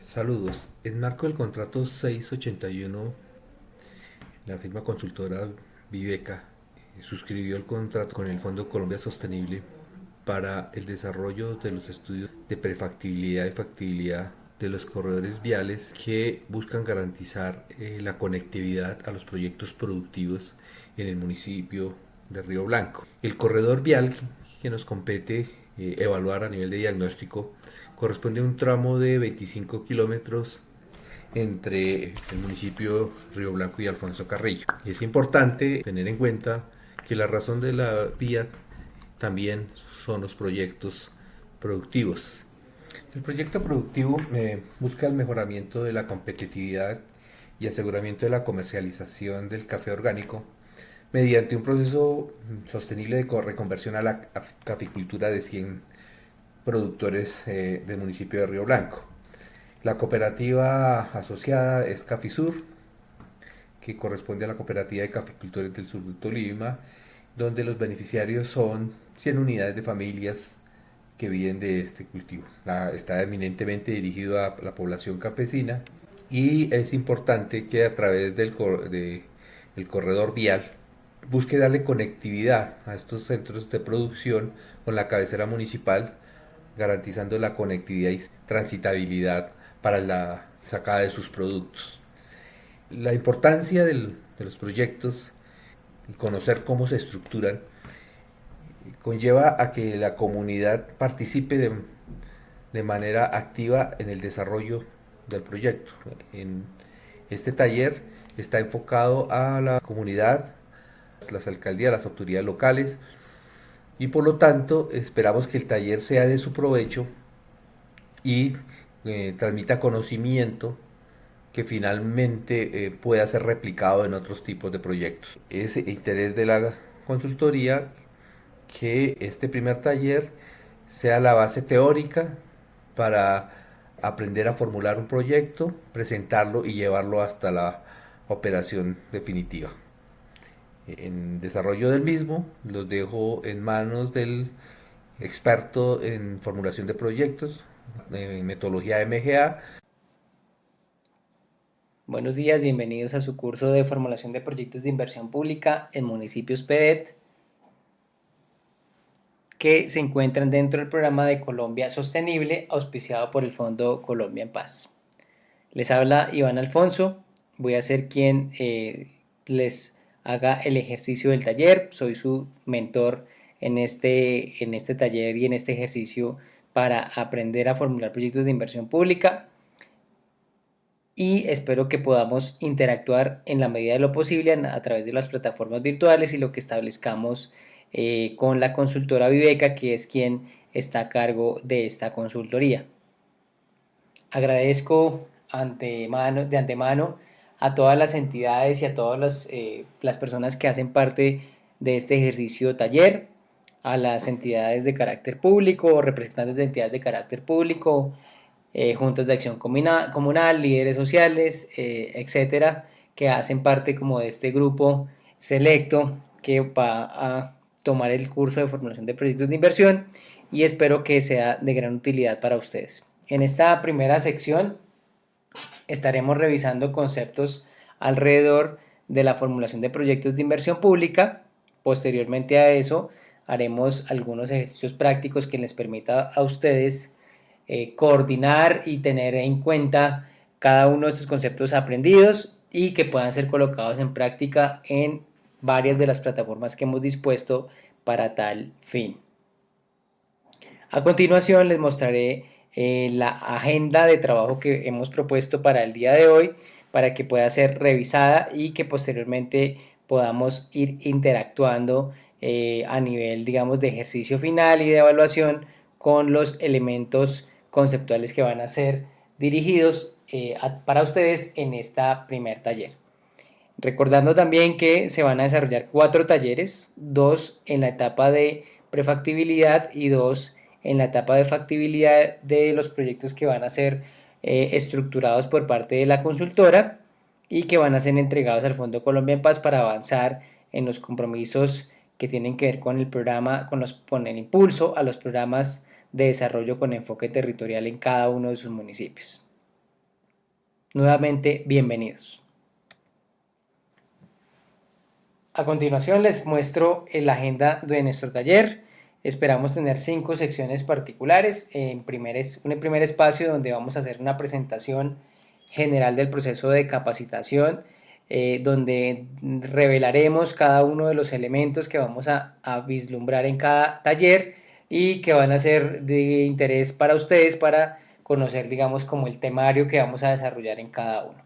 Saludos. En marco del contrato 681, la firma consultora Viveca suscribió el contrato con el Fondo Colombia Sostenible para el desarrollo de los estudios de prefactibilidad y factibilidad de los corredores viales que buscan garantizar la conectividad a los proyectos productivos en el municipio de Río Blanco. El corredor vial que nos compete evaluar a nivel de diagnóstico corresponde a un tramo de 25 kilómetros entre el municipio Río Blanco y Alfonso Carrillo. Es importante tener en cuenta que la razón de la vía también son los proyectos productivos. El proyecto productivo busca el mejoramiento de la competitividad y aseguramiento de la comercialización del café orgánico mediante un proceso sostenible de reconversión a la caficultura de 100 productores del municipio de Río Blanco. La cooperativa asociada es Cafisur, que corresponde a la cooperativa de caficultores del sur de Tolima, donde los beneficiarios son 100 unidades de familias que viven de este cultivo. Está eminentemente dirigido a la población campesina y es importante que a través del corredor vial busque darle conectividad a estos centros de producción con la cabecera municipal, garantizando la conectividad y transitabilidad para la sacada de sus productos. La importancia de los proyectos y conocer cómo se estructuran conlleva a que la comunidad participe de manera activa en el desarrollo del proyecto. En este taller está enfocado a la comunidad, las alcaldías, las autoridades locales, y por lo tanto esperamos que el taller sea de su provecho y transmita conocimiento que finalmente pueda ser replicado en otros tipos de proyectos. Es interés de la consultoría que este primer taller sea la base teórica para aprender a formular un proyecto, presentarlo y llevarlo hasta la operación definitiva. En desarrollo del mismo los dejo en manos del experto en formulación de proyectos, en metodología MGA. Buenos días, bienvenidos a su curso de formulación de proyectos de inversión pública en municipios PEDET, que se encuentran dentro del programa de Colombia Sostenible, auspiciado por el Fondo Colombia en Paz. Les habla Iván Alfonso, voy a ser quien les haga el ejercicio del taller, soy su mentor en este taller y en este ejercicio para aprender a formular proyectos de inversión pública. Y espero que podamos interactuar en la medida de lo posible a través de las plataformas virtuales y lo que establezcamos con la consultora Viveca, que es quien está a cargo de esta consultoría. Agradezco de antemano a todas las entidades y a todas las personas que hacen parte de este ejercicio taller, a las entidades de carácter público, representantes de entidades de carácter público, juntas de acción comunal, líderes sociales, etcétera, que hacen parte como de este grupo selecto que va a tomar el curso de formulación de proyectos de inversión y espero que sea de gran utilidad para ustedes. En esta primera sección estaremos revisando conceptos alrededor de la formulación de proyectos de inversión pública. Posteriormente a eso haremos algunos ejercicios prácticos que les permita a ustedes coordinar y tener en cuenta cada uno de estos conceptos aprendidos y que puedan ser colocados en práctica en varias de las plataformas que hemos dispuesto para tal fin. A continuación les mostraré la agenda de trabajo que hemos propuesto para el día de hoy para que pueda ser revisada y que posteriormente podamos ir interactuando a nivel, digamos, de ejercicio final y de evaluación con los elementos conceptuales que van a ser dirigidos para ustedes en esta primer taller. Recordando también que se van a desarrollar 4 talleres, 2 en la etapa de prefactibilidad y 2 en la etapa de factibilidad de los proyectos que van a ser estructurados por parte de la consultora y que van a ser entregados al Fondo Colombia en Paz para avanzar en los compromisos que tienen que ver con el programa, con el impulso a los programas de desarrollo con enfoque territorial en cada uno de sus municipios. Nuevamente, bienvenidos. A continuación les muestro la agenda de nuestro taller. Esperamos tener 5 secciones particulares. Un primer espacio donde vamos a hacer una presentación general del proceso de capacitación, donde revelaremos cada uno de los elementos que vamos a vislumbrar en cada taller y que van a ser de interés para ustedes para conocer, digamos, como el temario que vamos a desarrollar en cada uno.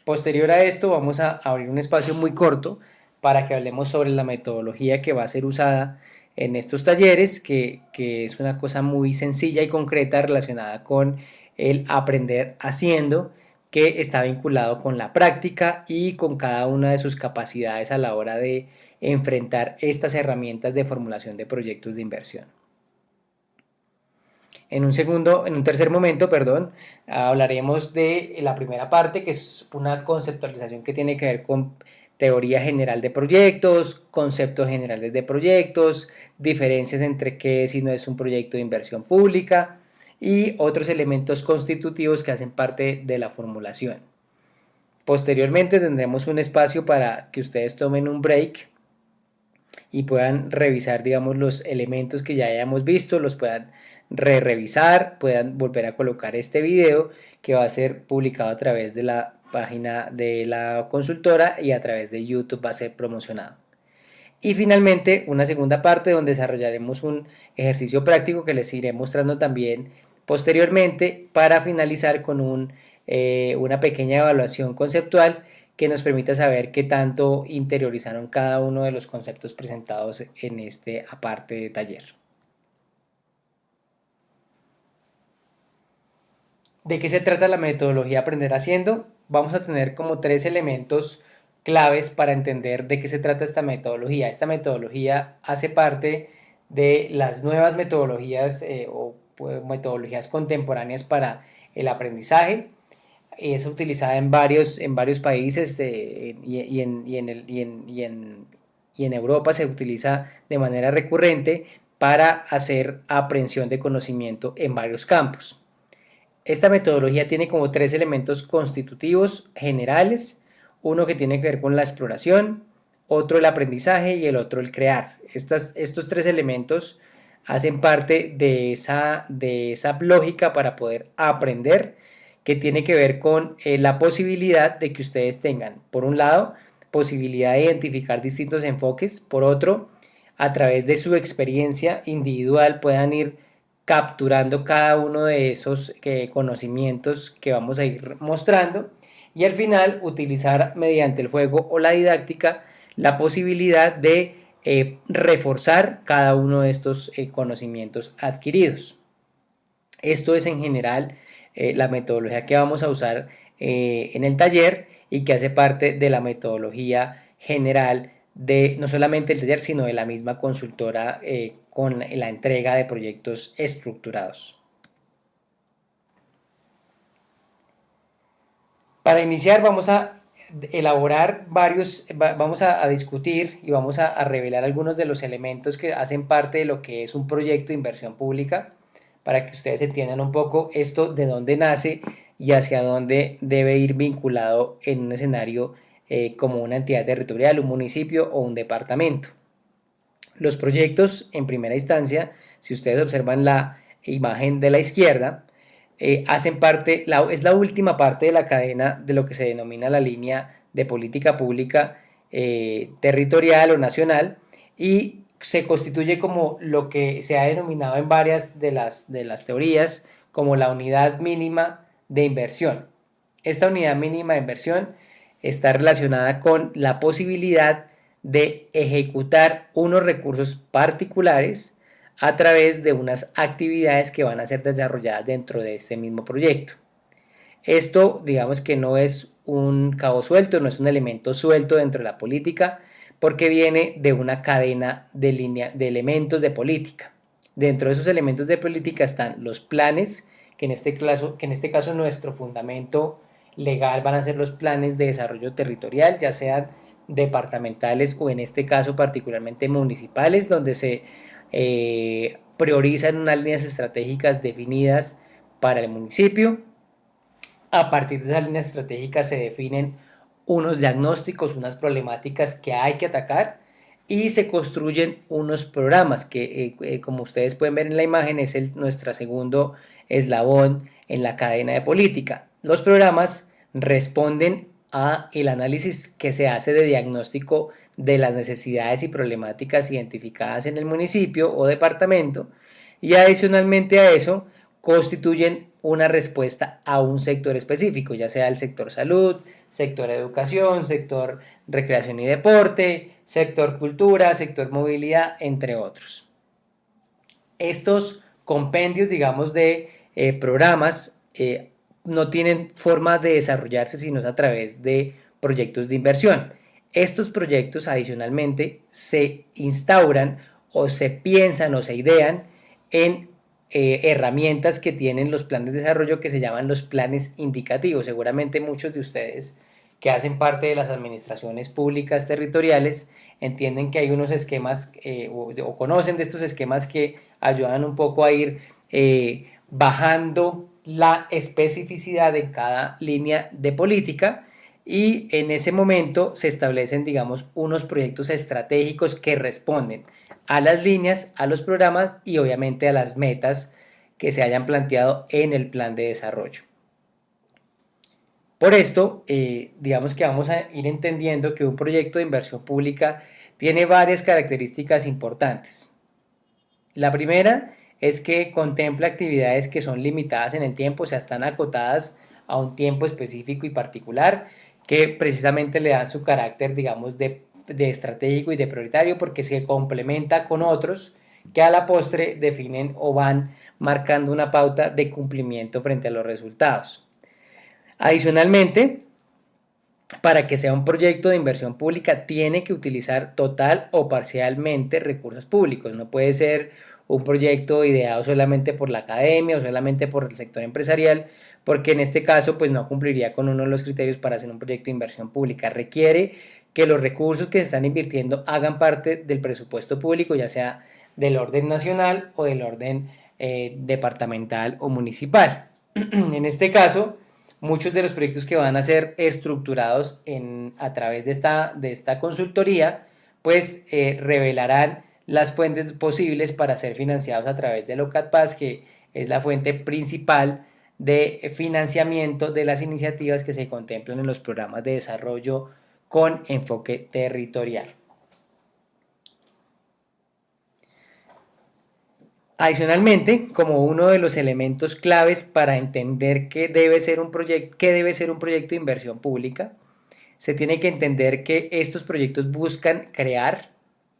Posterior a esto vamos a abrir un espacio muy corto para que hablemos sobre la metodología que va a ser usada en estos talleres, que es una cosa muy sencilla y concreta relacionada con el aprender haciendo, que está vinculado con la práctica y con cada una de sus capacidades a la hora de enfrentar estas herramientas de formulación de proyectos de inversión. En un tercer momento, perdón, hablaremos de la primera parte, que es una conceptualización que tiene que ver con teoría general de proyectos, conceptos generales de proyectos, diferencias entre qué es y no es un proyecto de inversión pública y otros elementos constitutivos que hacen parte de la formulación. Posteriormente tendremos un espacio para que ustedes tomen un break y puedan revisar, digamos, los elementos que ya hayamos visto, los puedan revisar, puedan volver a colocar este video que va a ser publicado a través de la página de la consultora y a través de YouTube va a ser promocionado. Y finalmente una segunda parte donde desarrollaremos un ejercicio práctico que les iré mostrando también posteriormente para finalizar con una pequeña evaluación conceptual que nos permita saber qué tanto interiorizaron cada uno de los conceptos presentados en este aparte de taller. ¿De qué se trata la metodología Aprender Haciendo? Vamos a tener como 3 elementos claves para entender de qué se trata esta metodología. Esta metodología hace parte de las nuevas metodologías o metodologías contemporáneas para el aprendizaje. Es utilizada en varios países y en Europa se utiliza de manera recurrente para hacer aprehensión de conocimiento en varios campos. Esta metodología tiene como 3 elementos constitutivos generales, uno que tiene que ver con la exploración, otro el aprendizaje y el otro el crear. Estos 3 elementos hacen parte de esa lógica para poder aprender, que tiene que ver con la posibilidad de que ustedes tengan, por un lado, posibilidad de identificar distintos enfoques, por otro, a través de su experiencia individual puedan ir capturando cada uno de esos conocimientos que vamos a ir mostrando y al final utilizar mediante el juego o la didáctica la posibilidad de reforzar cada uno de estos conocimientos adquiridos. Esto es en general la metodología que vamos a usar en el taller y que hace parte de la metodología general de no solamente el taller, sino de la misma consultora con la entrega de proyectos estructurados. Para iniciar vamos a elaborar vamos a discutir y vamos a revelar algunos de los elementos que hacen parte de lo que es un proyecto de inversión pública, para que ustedes entiendan un poco esto, de dónde nace y hacia dónde debe ir vinculado en un escenario como una entidad territorial, un municipio o un departamento. Los proyectos, en primera instancia, si ustedes observan la imagen de la izquierda, hacen parte, es la última parte de la cadena de lo que se denomina la línea de política pública territorial o nacional y se constituye como lo que se ha denominado en varias de las teorías como la unidad mínima de inversión. Esta unidad mínima de inversión está relacionada con la posibilidad de ejecutar unos recursos particulares a través de unas actividades que van a ser desarrolladas dentro de este mismo proyecto. Esto, digamos que no es un cabo suelto, no es un elemento suelto dentro de la política, porque viene de una cadena de elementos de política. Dentro de esos elementos de política están los planes, que en este caso nuestro fundamento legal van a ser los planes de desarrollo territorial, ya sean departamentales o en este caso particularmente municipales, donde se priorizan unas líneas estratégicas definidas para el municipio. A partir de esas líneas estratégicas se definen unos diagnósticos, unas problemáticas que hay que atacar y se construyen unos programas que, como ustedes pueden ver en la imagen, es nuestro segundo eslabón en la cadena de política. Los programas responden a el análisis que se hace de diagnóstico de las necesidades y problemáticas identificadas en el municipio o departamento, y adicionalmente a eso constituyen una respuesta a un sector específico, ya sea el sector salud, sector educación, sector recreación y deporte, sector cultura, sector movilidad, entre otros. Estos compendios, digamos, de programas no tienen forma de desarrollarse sino a través de proyectos de inversión. Estos proyectos adicionalmente se instauran o se piensan o se idean en herramientas que tienen los planes de desarrollo que se llaman los planes indicativos. Seguramente muchos de ustedes que hacen parte de las administraciones públicas territoriales entienden que hay unos esquemas o conocen de estos esquemas que ayudan un poco a ir bajando la especificidad de cada línea de política, y en ese momento se establecen, digamos, unos proyectos estratégicos que responden a las líneas, a los programas y obviamente a las metas que se hayan planteado en el plan de desarrollo. Por esto, digamos que vamos a ir entendiendo que un proyecto de inversión pública tiene varias características importantes. La primera es que contempla actividades que son limitadas en el tiempo, o sea, están acotadas a un tiempo específico y particular, que precisamente le dan su carácter, digamos, de estratégico y de prioritario, porque se complementa con otros que a la postre definen o van marcando una pauta de cumplimiento frente a los resultados. Adicionalmente, para que sea un proyecto de inversión pública tiene que utilizar total o parcialmente recursos públicos. No puede ser un proyecto ideado solamente por la academia o solamente por el sector empresarial, porque en este caso pues no cumpliría con uno de los criterios para hacer un proyecto de inversión pública. Requiere que los recursos que se están invirtiendo hagan parte del presupuesto público, ya sea del orden nacional o del orden departamental o municipal. En este caso, muchos de los proyectos que van a ser estructurados a través de esta consultoría, pues revelarán las fuentes posibles para ser financiados a través de LOCATPAS, que es la fuente principal de financiamiento de las iniciativas que se contemplan en los programas de desarrollo con enfoque territorial. Adicionalmente, como uno de los elementos claves para entender qué debe ser un proyecto de inversión pública, se tiene que entender que estos proyectos buscan crear,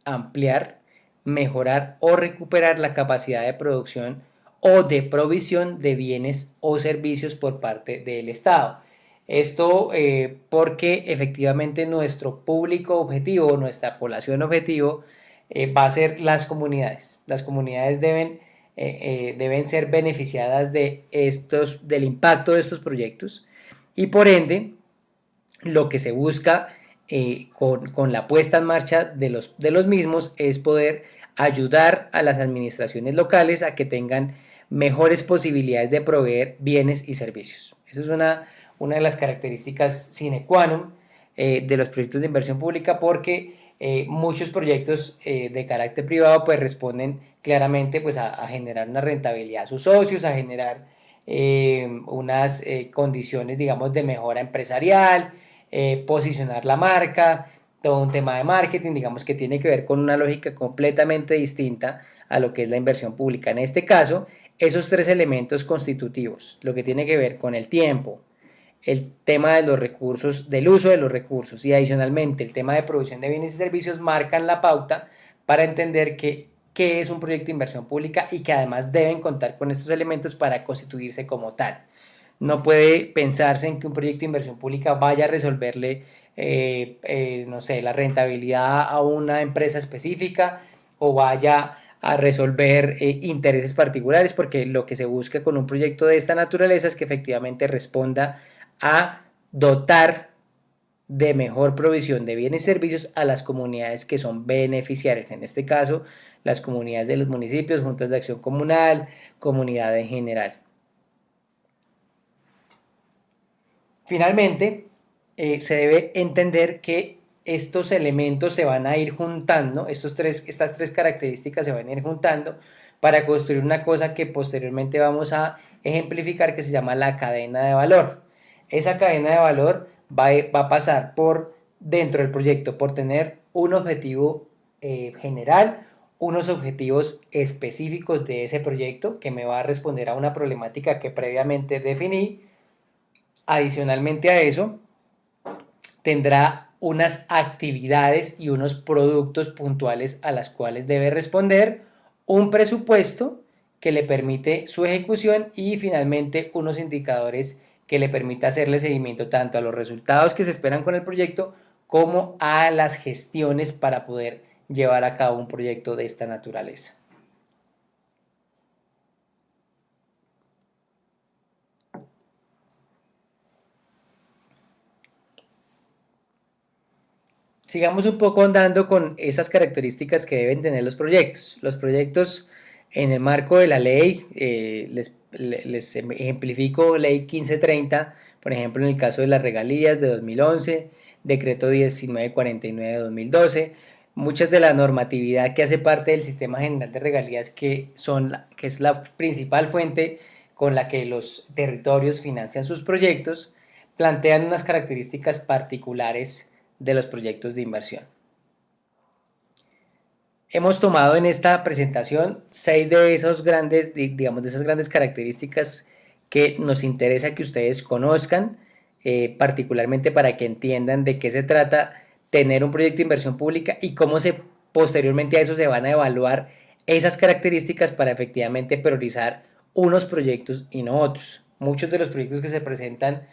ampliar, mejorar o recuperar la capacidad de producción o de provisión de bienes o servicios por parte del Estado. Esto porque efectivamente nuestro público objetivo, nuestra población objetivo, va a ser las comunidades. Las comunidades deben ser beneficiadas del impacto de estos proyectos, y por ende lo que se busca con la puesta en marcha de los mismos es poder ayudar a las administraciones locales a que tengan mejores posibilidades de proveer bienes y servicios. Esa es una de las características sine qua non de los proyectos de inversión pública, porque muchos proyectos de carácter privado pues responden claramente pues a generar una rentabilidad a sus socios, a generar unas condiciones, digamos, de mejora empresarial, posicionar la marca, todo un tema de marketing, digamos, que tiene que ver con una lógica completamente distinta a lo que es la inversión pública. En este caso, esos tres elementos constitutivos, lo que tiene que ver con el tiempo, el tema de los recursos, del uso de los recursos, y adicionalmente el tema de producción de bienes y servicios, marcan la pauta para entender qué es un proyecto de inversión pública y que además deben contar con estos elementos para constituirse como tal. No puede pensarse en que un proyecto de inversión pública vaya a resolverle, no sé, la rentabilidad a una empresa específica o vaya a resolver intereses particulares, porque lo que se busca con un proyecto de esta naturaleza es que efectivamente responda a dotar de mejor provisión de bienes y servicios a las comunidades que son beneficiarias, en este caso las comunidades de los municipios, juntas de acción comunal, comunidad en general. Finalmente, se debe entender que estos elementos se van a ir juntando, estas tres características se van a ir juntando para construir una cosa que posteriormente vamos a ejemplificar, que se llama la cadena de valor. Esa cadena de valor va a pasar por dentro del proyecto, por tener un objetivo general, unos objetivos específicos de ese proyecto que me va a responder a una problemática que previamente definí. Adicionalmente a eso, tendrá unas actividades y unos productos puntuales a las cuales debe responder, un presupuesto que le permite su ejecución y finalmente unos indicadores que le permita hacerle seguimiento tanto a los resultados que se esperan con el proyecto como a las gestiones para poder llevar a cabo un proyecto de esta naturaleza. Sigamos un poco andando con esas características que deben tener los proyectos. Los proyectos en el marco de la ley, les ejemplifico ley 1530, por ejemplo en el caso de las regalías de 2011, decreto 1949 de 2012, muchas de la normatividad que hace parte del sistema general de regalías que es la principal fuente con la que los territorios financian sus proyectos, plantean unas características particulares de los proyectos de inversión. Hemos tomado en esta presentación 6 de esos grandes, digamos, de esas grandes características que nos interesa que ustedes conozcan, particularmente para que entiendan de qué se trata tener un proyecto de inversión pública y cómo posteriormente a eso se van a evaluar esas características para efectivamente priorizar unos proyectos y no otros. Muchos de los proyectos que se presentan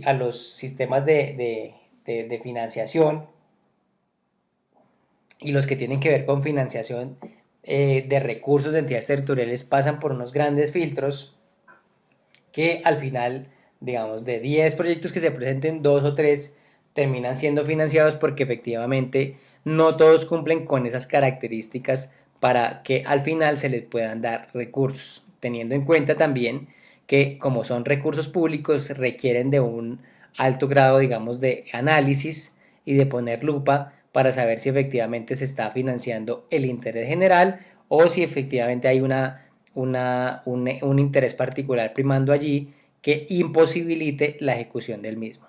a los sistemas de financiación y los que tienen que ver con financiación de recursos de entidades territoriales pasan por unos grandes filtros que al final, digamos, de 10 proyectos que se presenten, 2 o 3 terminan siendo financiados porque efectivamente no todos cumplen con esas características para que al final se les puedan dar recursos, teniendo en cuenta también que como son recursos públicos requieren de un alto grado, digamos, de análisis y de poner lupa para saber si efectivamente se está financiando el interés general o si efectivamente hay un interés particular primando allí que imposibilite la ejecución del mismo.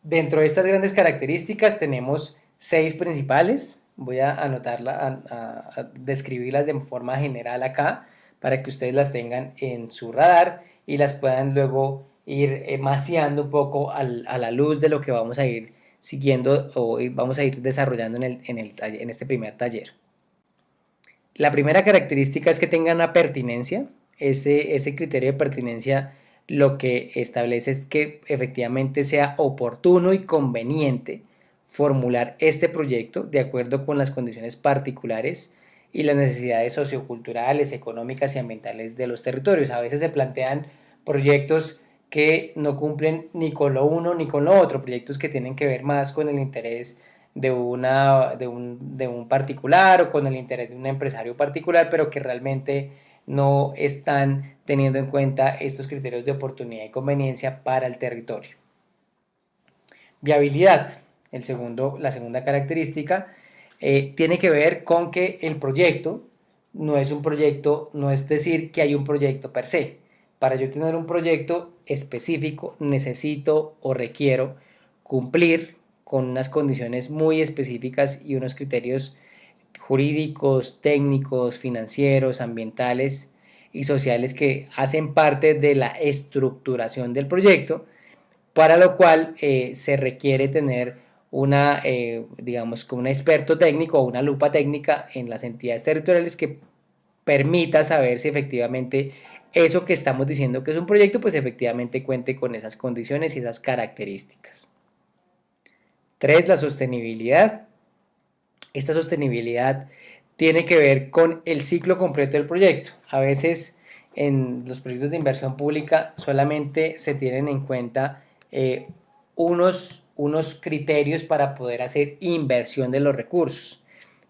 Dentro de estas grandes características tenemos 6 principales. Voy a anotarlas, a describirlas de forma general acá para que ustedes las tengan en su radar y las puedan luego ir maciando un poco a la luz de lo que vamos a ir siguiendo o vamos a ir desarrollando en este primer taller. La primera característica es que tengan una pertinencia. Ese criterio de pertinencia lo que establece es que efectivamente sea oportuno y conveniente formular este proyecto de acuerdo con las condiciones particulares y las necesidades socioculturales, económicas y ambientales de los territorios. A veces se plantean proyectos que no cumplen ni con lo uno ni con lo otro, proyectos que tienen que ver más con el interés de un particular o con el interés de un empresario particular, pero que realmente no están teniendo en cuenta estos criterios de oportunidad y conveniencia para el territorio. Viabilidad, la segunda característica, tiene que ver con que el proyecto no es un proyecto, no es decir que hay un proyecto per se. Para yo tener un proyecto específico necesito o requiero cumplir con unas condiciones muy específicas y unos criterios jurídicos, técnicos, financieros, ambientales y sociales que hacen parte de la estructuración del proyecto, para lo cual se requiere tener digamos, como un experto técnico o una lupa técnica en las entidades territoriales que permita saber si efectivamente eso que estamos diciendo que es un proyecto, pues efectivamente cuente con esas condiciones y esas características. 3. La sostenibilidad. Esta sostenibilidad tiene que ver con el ciclo completo del proyecto. A veces en los proyectos de inversión pública solamente se tienen en cuenta unos criterios para poder hacer inversión de los recursos.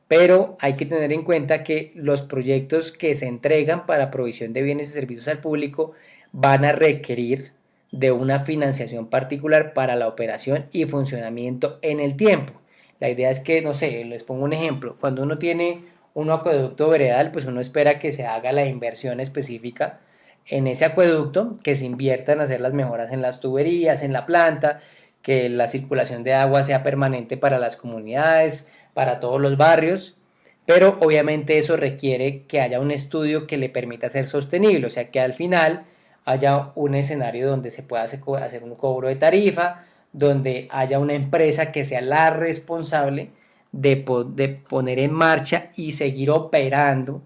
Pero hay que tener en cuenta que los proyectos que se entregan para provisión de bienes y servicios al público van a requerir de una financiación particular para la operación y funcionamiento en el tiempo. La idea es que, no sé, les pongo un ejemplo, cuando uno tiene un acueducto veredal, pues uno espera que se haga la inversión específica en ese acueducto, que se invierta en hacer las mejoras en las tuberías, en la planta, que la circulación de agua sea permanente para las comunidades, para todos los barrios, pero obviamente eso requiere que haya un estudio que le permita ser sostenible, o sea que al final haya un escenario donde se pueda hacer un cobro de tarifa, donde haya una empresa que sea la responsable de poner en marcha y seguir operando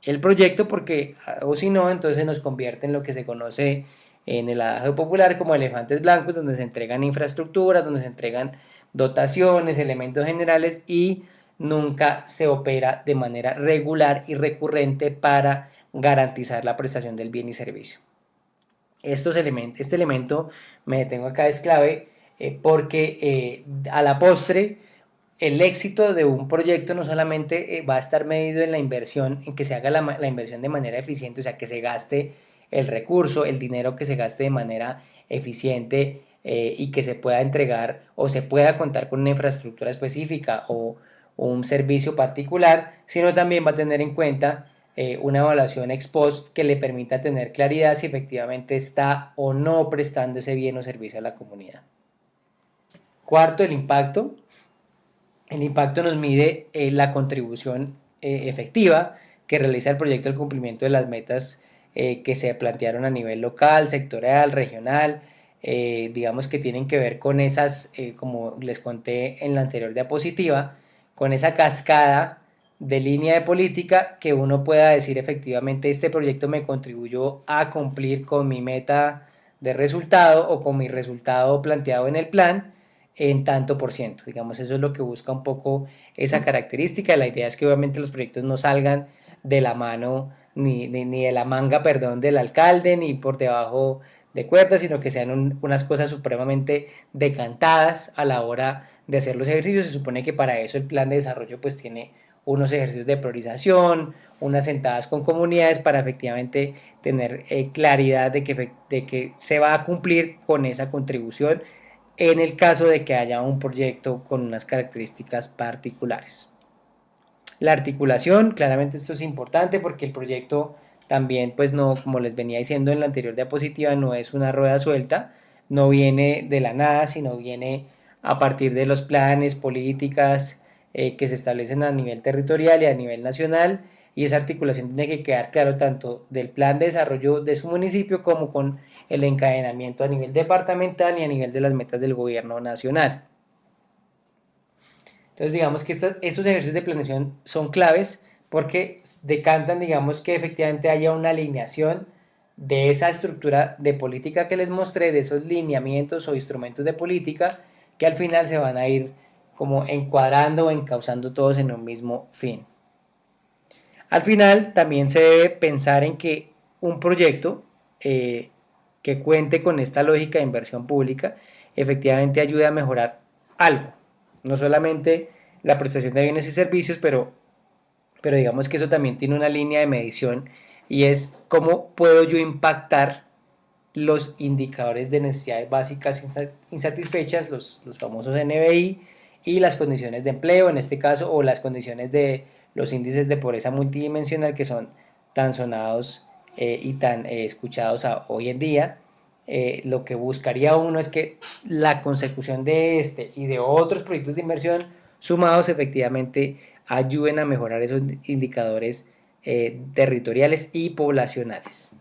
el proyecto, porque o si no, entonces nos convierte en lo que se conoce en el adagio popular como elefantes blancos, donde se entregan infraestructuras, donde se entregan dotaciones, elementos generales y nunca se opera de manera regular y recurrente para garantizar la prestación del bien y servicio. Este elemento me detengo acá es clave porque a la postre el éxito de un proyecto no solamente va a estar medido en la inversión, en que se haga la inversión de manera eficiente, o sea, que se gaste el recurso, el dinero que se gaste de manera eficiente y que se pueda entregar o se pueda contar con una infraestructura específica o un servicio particular, sino también va a tener en cuenta una evaluación ex post que le permita tener claridad si efectivamente está o no prestando ese bien o servicio a la comunidad. Cuarto, el impacto. El impacto nos mide la contribución efectiva que realiza el proyecto al cumplimiento de las metas que se plantearon a nivel local, sectorial, regional, digamos que tienen que ver con esas, como les conté en la anterior diapositiva, con esa cascada de línea de política que uno pueda decir efectivamente este proyecto me contribuyó a cumplir con mi meta de resultado o con mi resultado planteado en el plan en tanto por ciento. Digamos, eso es lo que busca un poco esa característica. La idea es que obviamente los proyectos no salgan de la mano ni de la manga, perdón, del alcalde, ni por debajo de cuerdas, sino que sean unas cosas supremamente decantadas a la hora de hacer los ejercicios. Se supone que para eso el plan de desarrollo pues tiene unos ejercicios de priorización, unas sentadas con comunidades para efectivamente tener claridad de que se va a cumplir con esa contribución en el caso de que haya un proyecto con unas características particulares. La articulación, claramente esto es importante porque el proyecto también, pues no, como les venía diciendo en la anterior diapositiva, no es una rueda suelta, no viene de la nada, sino viene a partir de los planes, políticas que se establecen a nivel territorial y a nivel nacional, y esa articulación tiene que quedar claro tanto del plan de desarrollo de su municipio como con el encadenamiento a nivel departamental y a nivel de las metas del gobierno nacional. Entonces digamos que estos ejercicios de planeación son claves porque decantan, digamos, que efectivamente haya una alineación de esa estructura de política que les mostré, de esos lineamientos o instrumentos de política que al final se van a ir como encuadrando o encauzando todos en un mismo fin. Al final también se debe pensar en que un proyecto que cuente con esta lógica de inversión pública efectivamente ayude a mejorar algo, no solamente la prestación de bienes y servicios, pero digamos que eso también tiene una línea de medición y es cómo puedo yo impactar los indicadores de necesidades básicas insatisfechas, los famosos NBI, y las condiciones de empleo en este caso, o las condiciones de los índices de pobreza multidimensional que son tan sonados y tan escuchados hoy en día. Lo que buscaría uno es que la consecución de este y de otros proyectos de inversión sumados efectivamente ayuden a mejorar esos indicadores territoriales y poblacionales.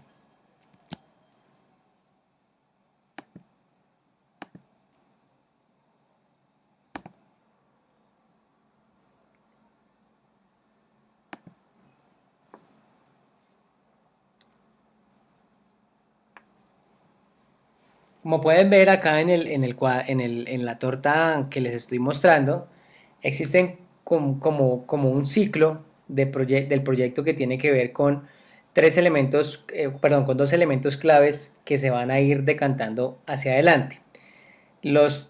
Como pueden ver acá en la torta que les estoy mostrando, existen como un ciclo del proyecto que tiene que ver con con dos elementos claves que se van a ir decantando hacia adelante. Los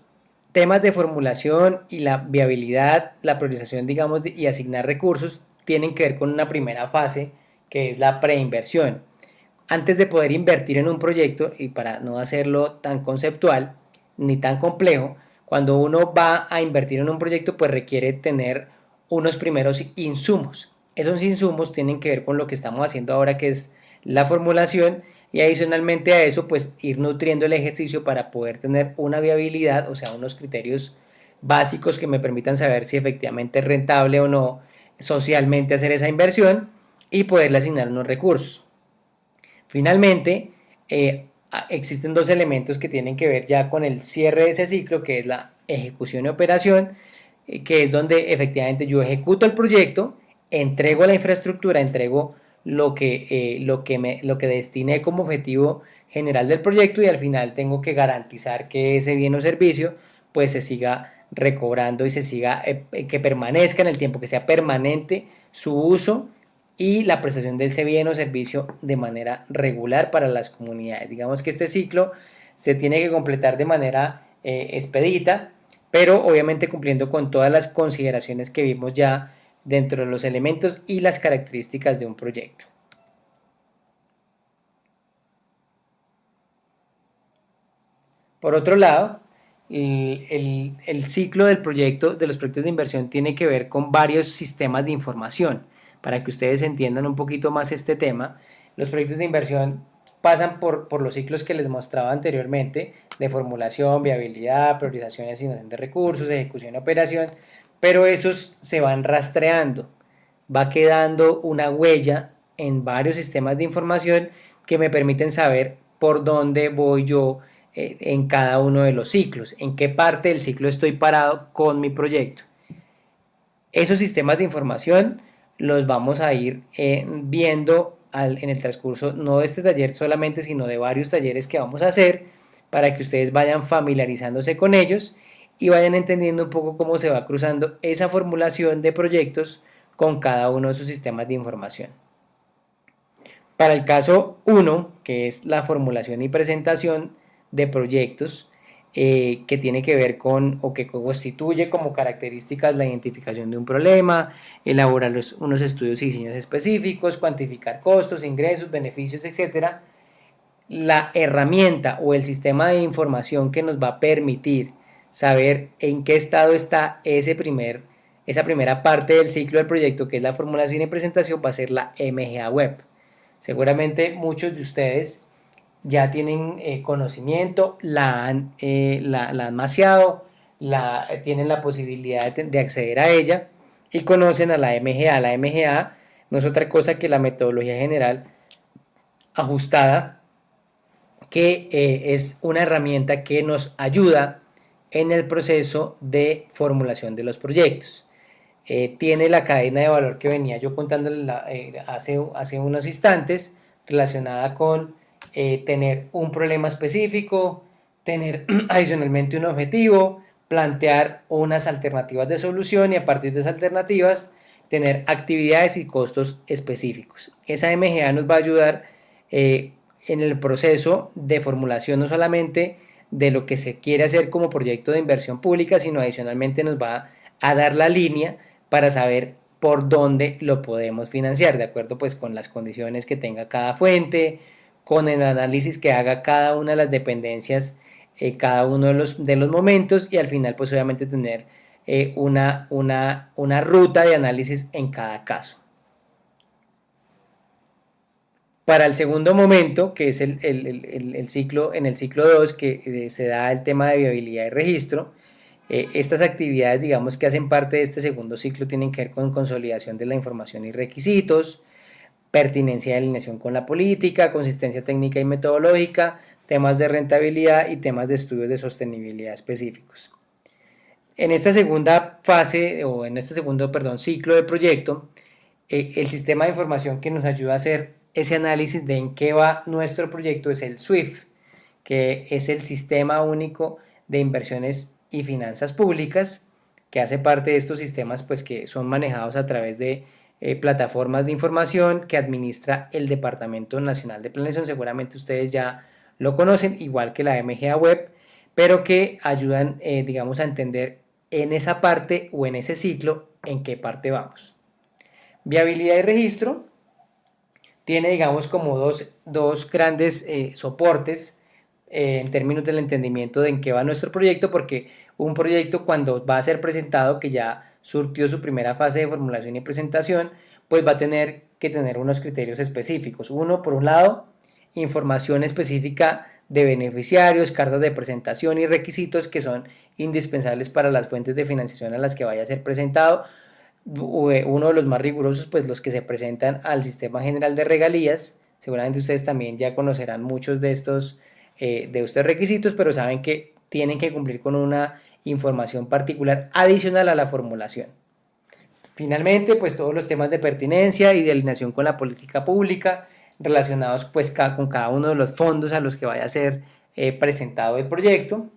temas de formulación y la viabilidad, la priorización, digamos, y asignar recursos tienen que ver con una primera fase que es la preinversión. antes de poder invertir en un proyecto, y para no hacerlo tan conceptual ni tan complejo, cuando uno va a invertir en un proyecto, pues requiere tener unos primeros insumos. Esos insumos tienen que ver con lo que estamos haciendo ahora, que es la formulación, y adicionalmente a eso, pues ir nutriendo el ejercicio para poder tener una viabilidad, o sea, unos criterios básicos que me permitan saber si efectivamente es rentable o no socialmente hacer esa inversión y poderle asignar unos recursos. Finalmente, existen dos elementos que tienen que ver ya con el cierre de ese ciclo, que es la ejecución y operación, que es donde efectivamente yo ejecuto el proyecto, entrego la infraestructura, entrego lo que destiné como objetivo general del proyecto, y al final tengo que garantizar que ese bien o servicio pues se siga recobrando y se siga, que permanezca en el tiempo, que sea permanente su uso y la prestación de ese bien o servicio de manera regular para las comunidades. Digamos que este ciclo se tiene que completar de manera expedita, pero obviamente cumpliendo con todas las consideraciones que vimos ya dentro de los elementos y las características de un proyecto. Por otro lado, el ciclo del proyecto, de los proyectos de inversión, tiene que ver con varios sistemas de información. Para que ustedes entiendan un poquito más este tema, los proyectos de inversión pasan por los ciclos que les mostraba anteriormente, de formulación, viabilidad, priorización y asignación de recursos, ejecución y operación, pero esos se van rastreando. Va quedando una huella en varios sistemas de información que me permiten saber por dónde voy yo en cada uno de los ciclos, en qué parte del ciclo estoy parado con mi proyecto. Esos sistemas de información los vamos a ir viendo en el transcurso, no de este taller solamente, sino de varios talleres que vamos a hacer, para que ustedes vayan familiarizándose con ellos y vayan entendiendo un poco cómo se va cruzando esa formulación de proyectos con cada uno de sus sistemas de información. Para el caso 1, que es la formulación y presentación de proyectos, que tiene que ver con o que constituye como características la identificación de un problema, elaborar unos estudios y diseños específicos, cuantificar costos, ingresos, beneficios, etcétera. La herramienta o el sistema de información que nos va a permitir saber en qué estado está esa primera parte del ciclo del proyecto, que es la formulación y presentación, va a ser la MGA Web. Seguramente muchos de ustedes ya tienen conocimiento, la han maseado, tienen la posibilidad de acceder a ella y conocen a la MGA. La MGA no es otra cosa que la metodología general ajustada, que es una herramienta que nos ayuda en el proceso de formulación de los proyectos. Tiene la cadena de valor que venía yo contándole hace unos instantes, relacionada con tener un problema específico, tener adicionalmente un objetivo, plantear unas alternativas de solución y a partir de esas alternativas tener actividades y costos específicos. Esa MGA nos va a ayudar en el proceso de formulación no solamente de lo que se quiere hacer como proyecto de inversión pública, sino adicionalmente nos va a dar la línea para saber por dónde lo podemos financiar, de acuerdo pues con las condiciones que tenga cada fuente, con el análisis que haga cada una de las dependencias, cada uno de los momentos, y al final pues obviamente tener una ruta de análisis en cada caso. Para el segundo momento, que es el ciclo, en el ciclo 2, que se da el tema de viabilidad y registro, estas actividades, digamos, que hacen parte de este segundo ciclo, tienen que ver con consolidación de la información y requisitos, pertinencia y alineación con la política, consistencia técnica y metodológica, temas de rentabilidad y temas de estudios de sostenibilidad específicos. En esta segunda fase, o en este segundo, perdón, ciclo de proyecto, el sistema de información que nos ayuda a hacer ese análisis de en qué va nuestro proyecto es el SWIFT, que es el Sistema Único de Inversiones y Finanzas Públicas, que hace parte de estos sistemas pues, que son manejados a través de plataformas de información que administra el Departamento Nacional de Planeación. Seguramente ustedes ya lo conocen, igual que la MGA Web, pero que ayudan, digamos, a entender en esa parte o en ese ciclo en qué parte vamos. Viabilidad y registro tiene, digamos, como dos grandes soportes en términos del entendimiento de en qué va nuestro proyecto, porque un proyecto cuando va a ser presentado, que ya surtió su primera fase de formulación y presentación, pues va a tener que tener unos criterios específicos. Uno, por un lado, información específica de beneficiarios, cartas de presentación y requisitos que son indispensables para las fuentes de financiación a las que vaya a ser presentado. Uno de los más rigurosos, pues los que se presentan al Sistema General de Regalías. Seguramente ustedes también ya conocerán muchos de estos requisitos, pero saben que tienen que cumplir con una información particular adicional a la formulación. Finalmente, pues todos los temas de pertinencia y de alineación con la política pública relacionados pues con cada uno de los fondos a los que vaya a ser presentado el proyecto.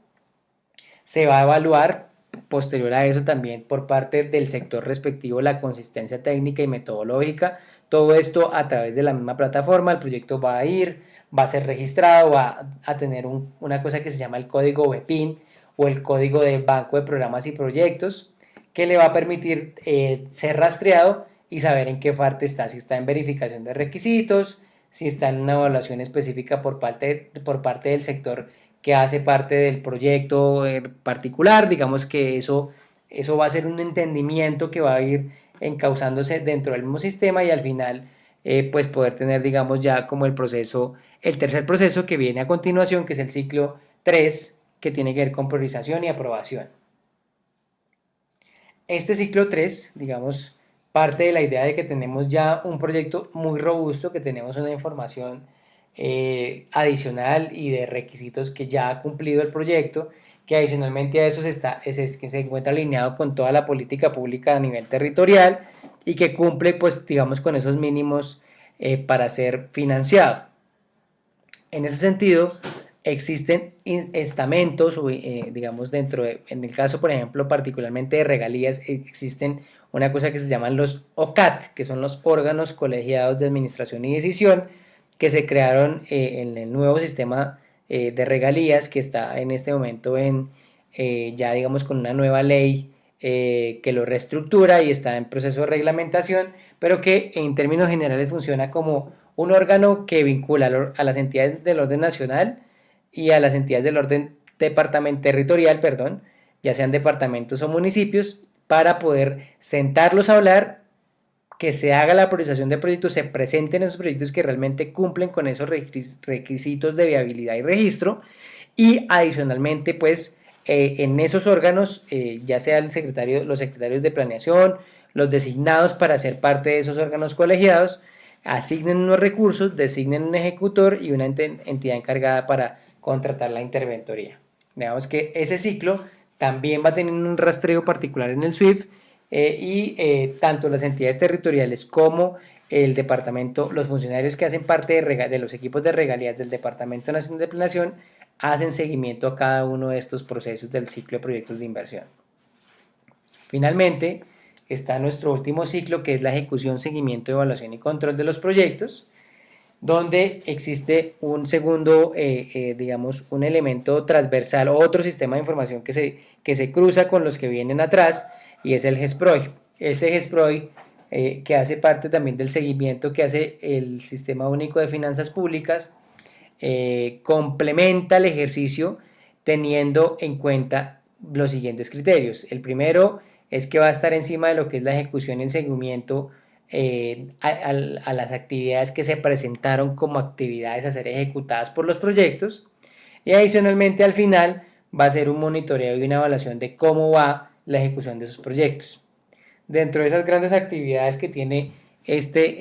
Se va a evaluar posterior a eso también por parte del sector respectivo la consistencia técnica y metodológica. Todo esto a través de la misma plataforma. El proyecto va a ser registrado, va a tener una cosa que se llama el código BPIN o el código del Banco de Programas y Proyectos, que le va a permitir ser rastreado y saber en qué parte está, si está en verificación de requisitos, si está en una evaluación específica por parte del sector que hace parte del proyecto particular. Digamos que eso va a ser un entendimiento que va a ir encauzándose dentro del mismo sistema y al final pues poder tener, digamos, ya como el tercer proceso que viene a continuación, que es el ciclo 3, que tiene que ver con priorización y aprobación. Este ciclo 3, digamos, parte de la idea de que tenemos ya un proyecto muy robusto, que tenemos una información adicional y de requisitos que ya ha cumplido el proyecto, que adicionalmente a eso que se encuentra alineado con toda la política pública a nivel territorial y que cumple, pues, digamos, con esos mínimos para ser financiado. En ese sentido, existen estamentos, digamos, en el caso, por ejemplo, particularmente de regalías, existen una cosa que se llaman los OCAT, que son los órganos colegiados de administración y decisión, que se crearon en el nuevo sistema de regalías que está en este momento ya, digamos, con una nueva ley que lo reestructura y está en proceso de reglamentación, pero que en términos generales funciona como un órgano que vincula a las entidades del orden nacional y a las entidades del orden territorial, perdón, ya sean departamentos o municipios, para poder sentarlos a hablar, que se haga la priorización de proyectos, se presenten esos proyectos que realmente cumplen con esos requisitos de viabilidad y registro, y adicionalmente, pues, en esos órganos, ya sea los secretarios de planeación, los designados para ser parte de esos órganos colegiados, asignen unos recursos, designen un ejecutor y una entidad encargada para contratar la interventoría. Digamos que ese ciclo también va a tener un rastreo particular en el SWIFT tanto las entidades territoriales como el departamento, los funcionarios que hacen parte de los equipos de regalías del Departamento Nacional de Planeación hacen seguimiento a cada uno de estos procesos del ciclo de proyectos de inversión. Finalmente, está nuestro último ciclo, que es la ejecución, seguimiento, evaluación y control de los proyectos, donde existe un segundo, digamos, un elemento transversal, otro sistema de información que se cruza con los que vienen atrás, y es el GESPROI. Ese GESPROI, que hace parte también del seguimiento que hace el Sistema Único de Finanzas Públicas, complementa el ejercicio teniendo en cuenta los siguientes criterios. El primero es que va a estar encima de lo que es la ejecución y el seguimiento a las actividades que se presentaron como actividades a ser ejecutadas por los proyectos, y adicionalmente al final va a ser un monitoreo y una evaluación de cómo va la ejecución de esos proyectos. Dentro de esas grandes actividades que tiene este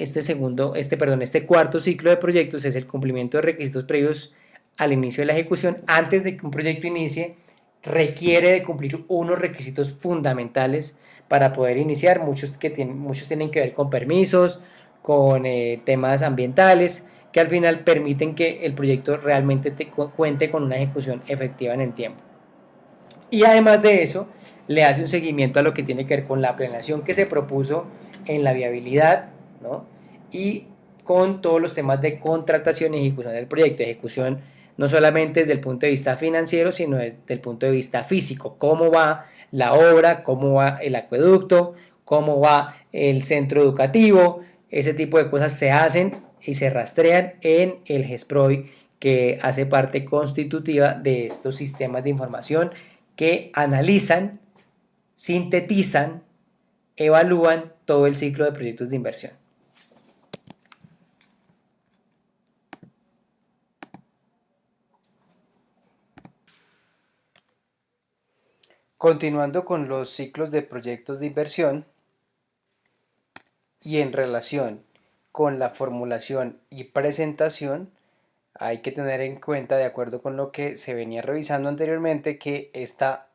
cuarto ciclo de proyectos es el cumplimiento de requisitos previos al inicio de la ejecución. Antes de que un proyecto inicie, requiere de cumplir unos requisitos fundamentales para poder iniciar. Muchos tienen que ver con permisos, con temas ambientales, que al final permiten que el proyecto realmente cuente con una ejecución efectiva en el tiempo. Y además de eso, le hace un seguimiento a lo que tiene que ver con la planeación que se propuso en la viabilidad, ¿no? Y con todos los temas de contratación y ejecución del proyecto. Ejecución no solamente desde el punto de vista financiero, sino desde el punto de vista físico. Cómo va la obra, cómo va el acueducto, cómo va el centro educativo. Ese tipo de cosas se hacen y se rastrean en el GESPROI, que hace parte constitutiva de estos sistemas de información que analizan, sintetizan, evalúan todo el ciclo de proyectos de inversión. Continuando con los ciclos de proyectos de inversión y en relación con la formulación y presentación, hay que tener en cuenta, de acuerdo con lo que se venía revisando anteriormente, que esta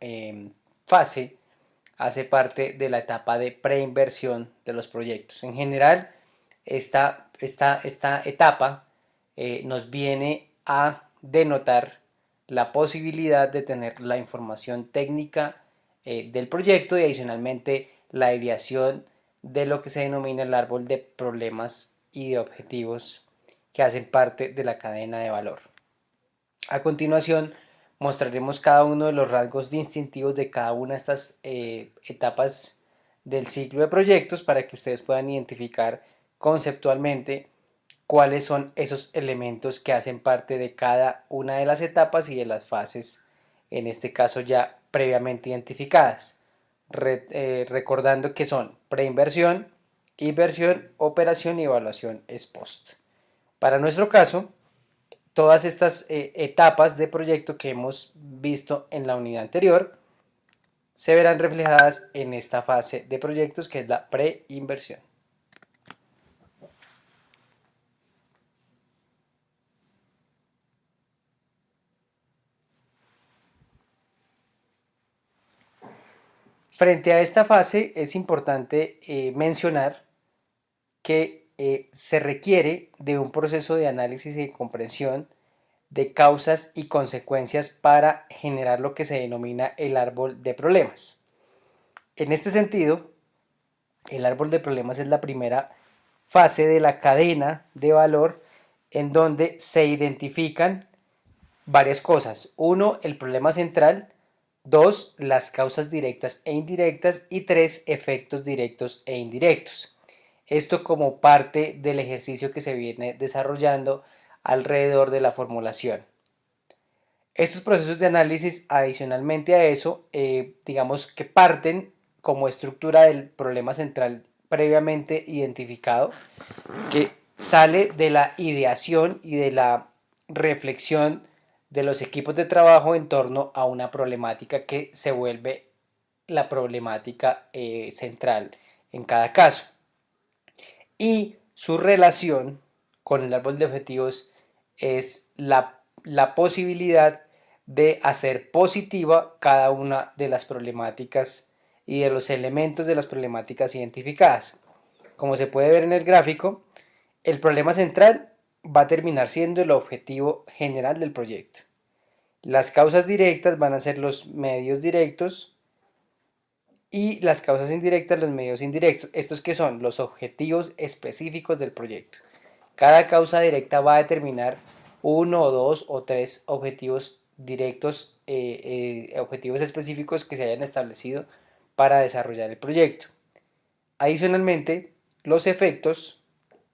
fase hace parte de la etapa de preinversión de los proyectos. En general, esta etapa nos viene a denotar la posibilidad de tener la información técnica del proyecto y adicionalmente la ideación de lo que se denomina el árbol de problemas y de objetivos que hacen parte de la cadena de valor. A continuación, mostraremos cada uno de los rasgos distintivos de cada una de estas etapas del ciclo de proyectos para que ustedes puedan identificar conceptualmente cuáles son esos elementos que hacen parte de cada una de las etapas y de las fases, en este caso ya previamente identificadas. Recordando que son preinversión, inversión, operación y evaluación ex post. Para nuestro caso, todas estas etapas de proyecto que hemos visto en la unidad anterior se verán reflejadas en esta fase de proyectos que es la preinversión. Frente a esta fase es importante mencionar que se requiere de un proceso de análisis y comprensión de causas y consecuencias para generar lo que se denomina el árbol de problemas. En este sentido, el árbol de problemas es la primera fase de la cadena de valor en donde se identifican varias cosas. Uno, el problema central. Dos, las causas directas e indirectas. Y tres, efectos directos e indirectos. Esto como parte del ejercicio que se viene desarrollando alrededor de la formulación. Estos procesos de análisis, adicionalmente a eso, digamos que parten como estructura del problema central previamente identificado, que sale de la ideación y de la reflexión de los equipos de trabajo en torno a una problemática que se vuelve la problemática central en cada caso. Y su relación con el árbol de objetivos es la posibilidad de hacer positiva cada una de las problemáticas y de los elementos de las problemáticas identificadas. Como se puede ver en el gráfico, el problema central va a terminar siendo el objetivo general del proyecto. Las causas directas van a ser los medios directos y las causas indirectas los medios indirectos. ¿Estos qué son? Los objetivos específicos del proyecto. Cada causa directa va a determinar uno o dos o tres objetivos directos, objetivos específicos que se hayan establecido para desarrollar el proyecto. Adicionalmente, los efectos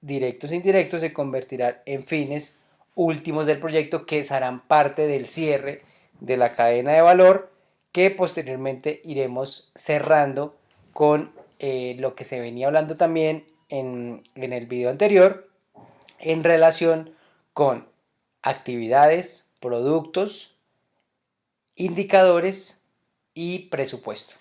directos e indirectos se convertirán en fines últimos del proyecto que serán parte del cierre de la cadena de valor que posteriormente iremos cerrando con lo que se venía hablando también en el video anterior en relación con actividades, productos, indicadores y presupuesto.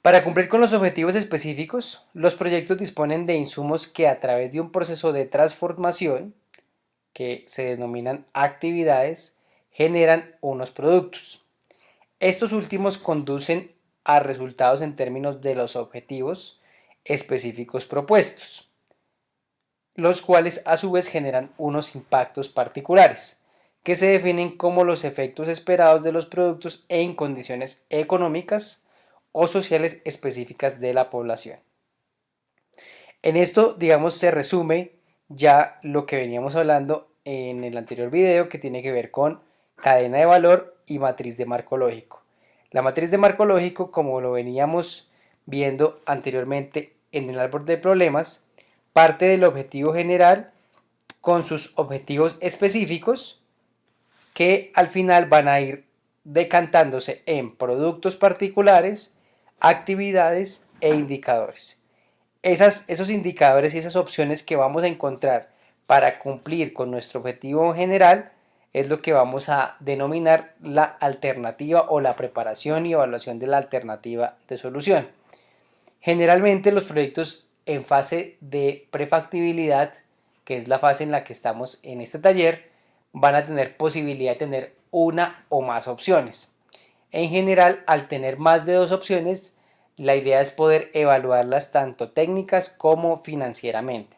Para cumplir con los objetivos específicos, los proyectos disponen de insumos que a través de un proceso de transformación, que se denominan actividades, generan unos productos. Estos últimos conducen a resultados en términos de los objetivos específicos propuestos, los cuales a su vez generan unos impactos particulares, que se definen como los efectos esperados de los productos en condiciones económicas o sociales específicas de la población. En esto, digamos, se resume ya lo que veníamos hablando en el anterior video, que tiene que ver con cadena de valor y matriz de marco lógico. La matriz de marco lógico, como lo veníamos viendo anteriormente en el árbol de problemas, parte del objetivo general con sus objetivos específicos que al final van a ir decantándose en productos particulares, actividades e indicadores. Esos indicadores y esas opciones que vamos a encontrar para cumplir con nuestro objetivo general es lo que vamos a denominar la alternativa o la preparación y evaluación de la alternativa de solución. Generalmente los proyectos en fase de prefactibilidad, que es la fase en la que estamos en este taller, van a tener posibilidad de tener una o más opciones. En general, al tener más de dos opciones, la idea es poder evaluarlas tanto técnicas como financieramente.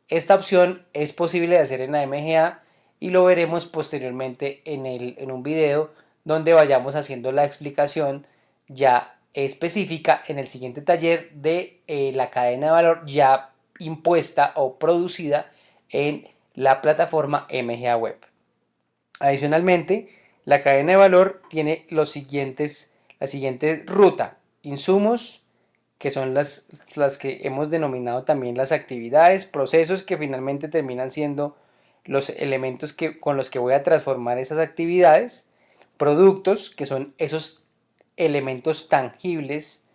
Esta opción es posible de hacer en la MGA y lo veremos posteriormente en un video donde vayamos haciendo la explicación ya específica en el siguiente taller de la cadena de valor ya impuesta o producida en la plataforma MGA Web. Adicionalmente, la cadena de valor tiene la siguiente ruta: insumos, que son las que hemos denominado también las actividades, procesos que finalmente terminan siendo los elementos con los que voy a transformar esas actividades, productos, que son esos elementos tangibles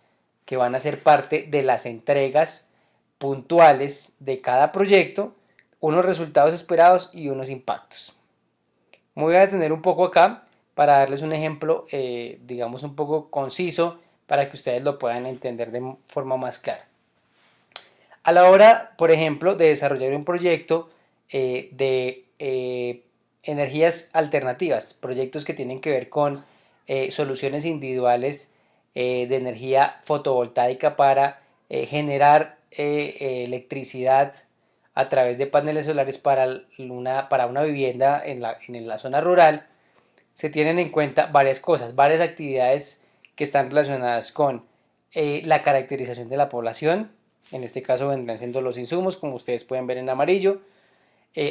que van a ser parte de las entregas puntuales de cada proyecto, unos resultados esperados y unos impactos. Me voy a detener un poco acá para darles un ejemplo, digamos, un poco conciso para que ustedes lo puedan entender de forma más clara. A la hora, por ejemplo, de desarrollar un proyecto de energías alternativas, proyectos que tienen que ver con soluciones individuales de energía fotovoltaica para generar electricidad a través de paneles solares para una vivienda en la zona rural, se tienen en cuenta varias cosas, varias actividades que están relacionadas con la caracterización de la población. En este caso vendrán siendo los insumos, como ustedes pueden ver en amarillo,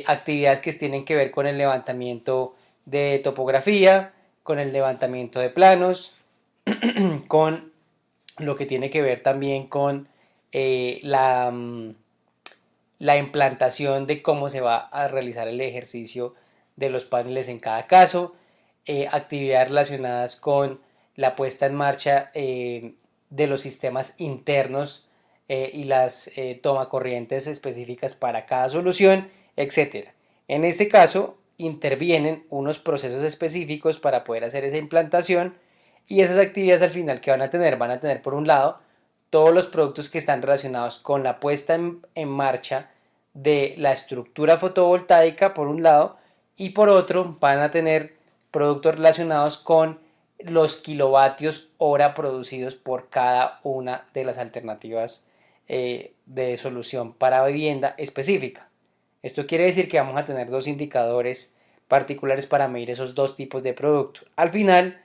actividades que tienen que ver con el levantamiento de topografía, con el levantamiento de planos, con lo que tiene que ver también con la implantación de cómo se va a realizar el ejercicio de los paneles en cada caso, actividades relacionadas con la puesta en marcha de los sistemas internos y las tomacorrientes específicas para cada solución, etcétera. En este caso, intervienen unos procesos específicos para poder hacer esa implantación, y esas actividades al final que van a tener por un lado todos los productos que están relacionados con la puesta en marcha de la estructura fotovoltaica por un lado, y por otro van a tener productos relacionados con los kilovatios hora producidos por cada una de las alternativas de solución para vivienda específica. Esto quiere decir que vamos a tener dos indicadores particulares para medir esos dos tipos de productos. Al final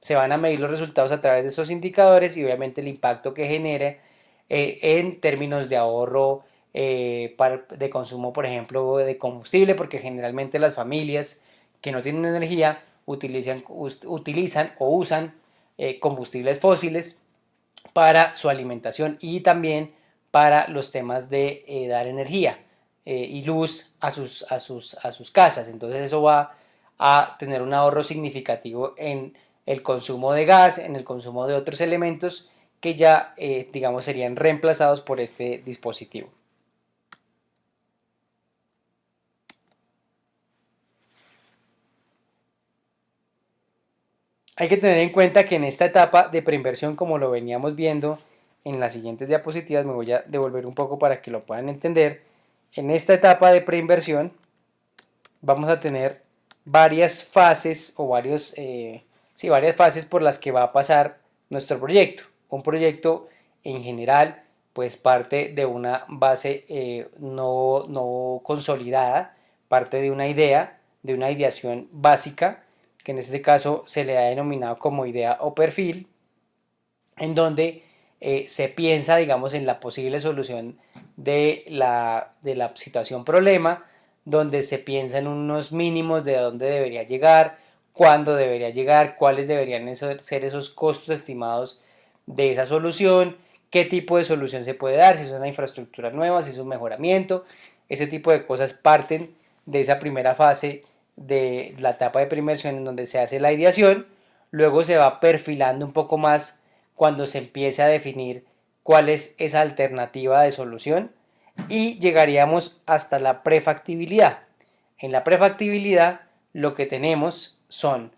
se van a medir los resultados a través de esos indicadores y obviamente el impacto que genere en términos de ahorro de consumo, por ejemplo, de combustible, porque generalmente las familias que no tienen energía utilizan o usan combustibles fósiles para su alimentación y también para los temas de dar energía y luz a sus casas. Entonces eso va a tener un ahorro significativo en el consumo de gas, en el consumo de otros elementos que ya, digamos, serían reemplazados por este dispositivo. Hay que tener en cuenta que en esta etapa de preinversión, como lo veníamos viendo en las siguientes diapositivas, me voy a devolver un poco para que lo puedan entender. En esta etapa de preinversión vamos a tener varias fases o varias fases por las que va a pasar nuestro proyecto. Un proyecto en general pues parte de una base no consolidada, parte de una idea, de una ideación básica, que en este caso se le ha denominado como idea o perfil, en donde se piensa, digamos, en la posible solución de la situación problema, donde se piensa en unos mínimos de dónde debería llegar, cuándo debería llegar, cuáles deberían ser esos costos estimados de esa solución, qué tipo de solución se puede dar, si es una infraestructura nueva, si es un mejoramiento. Ese tipo de cosas parten de esa primera fase de la etapa de preinversión en donde se hace la ideación. Luego se va perfilando un poco más cuando se empiece a definir cuál es esa alternativa de solución y llegaríamos hasta la prefactibilidad. En la prefactibilidad lo que tenemos son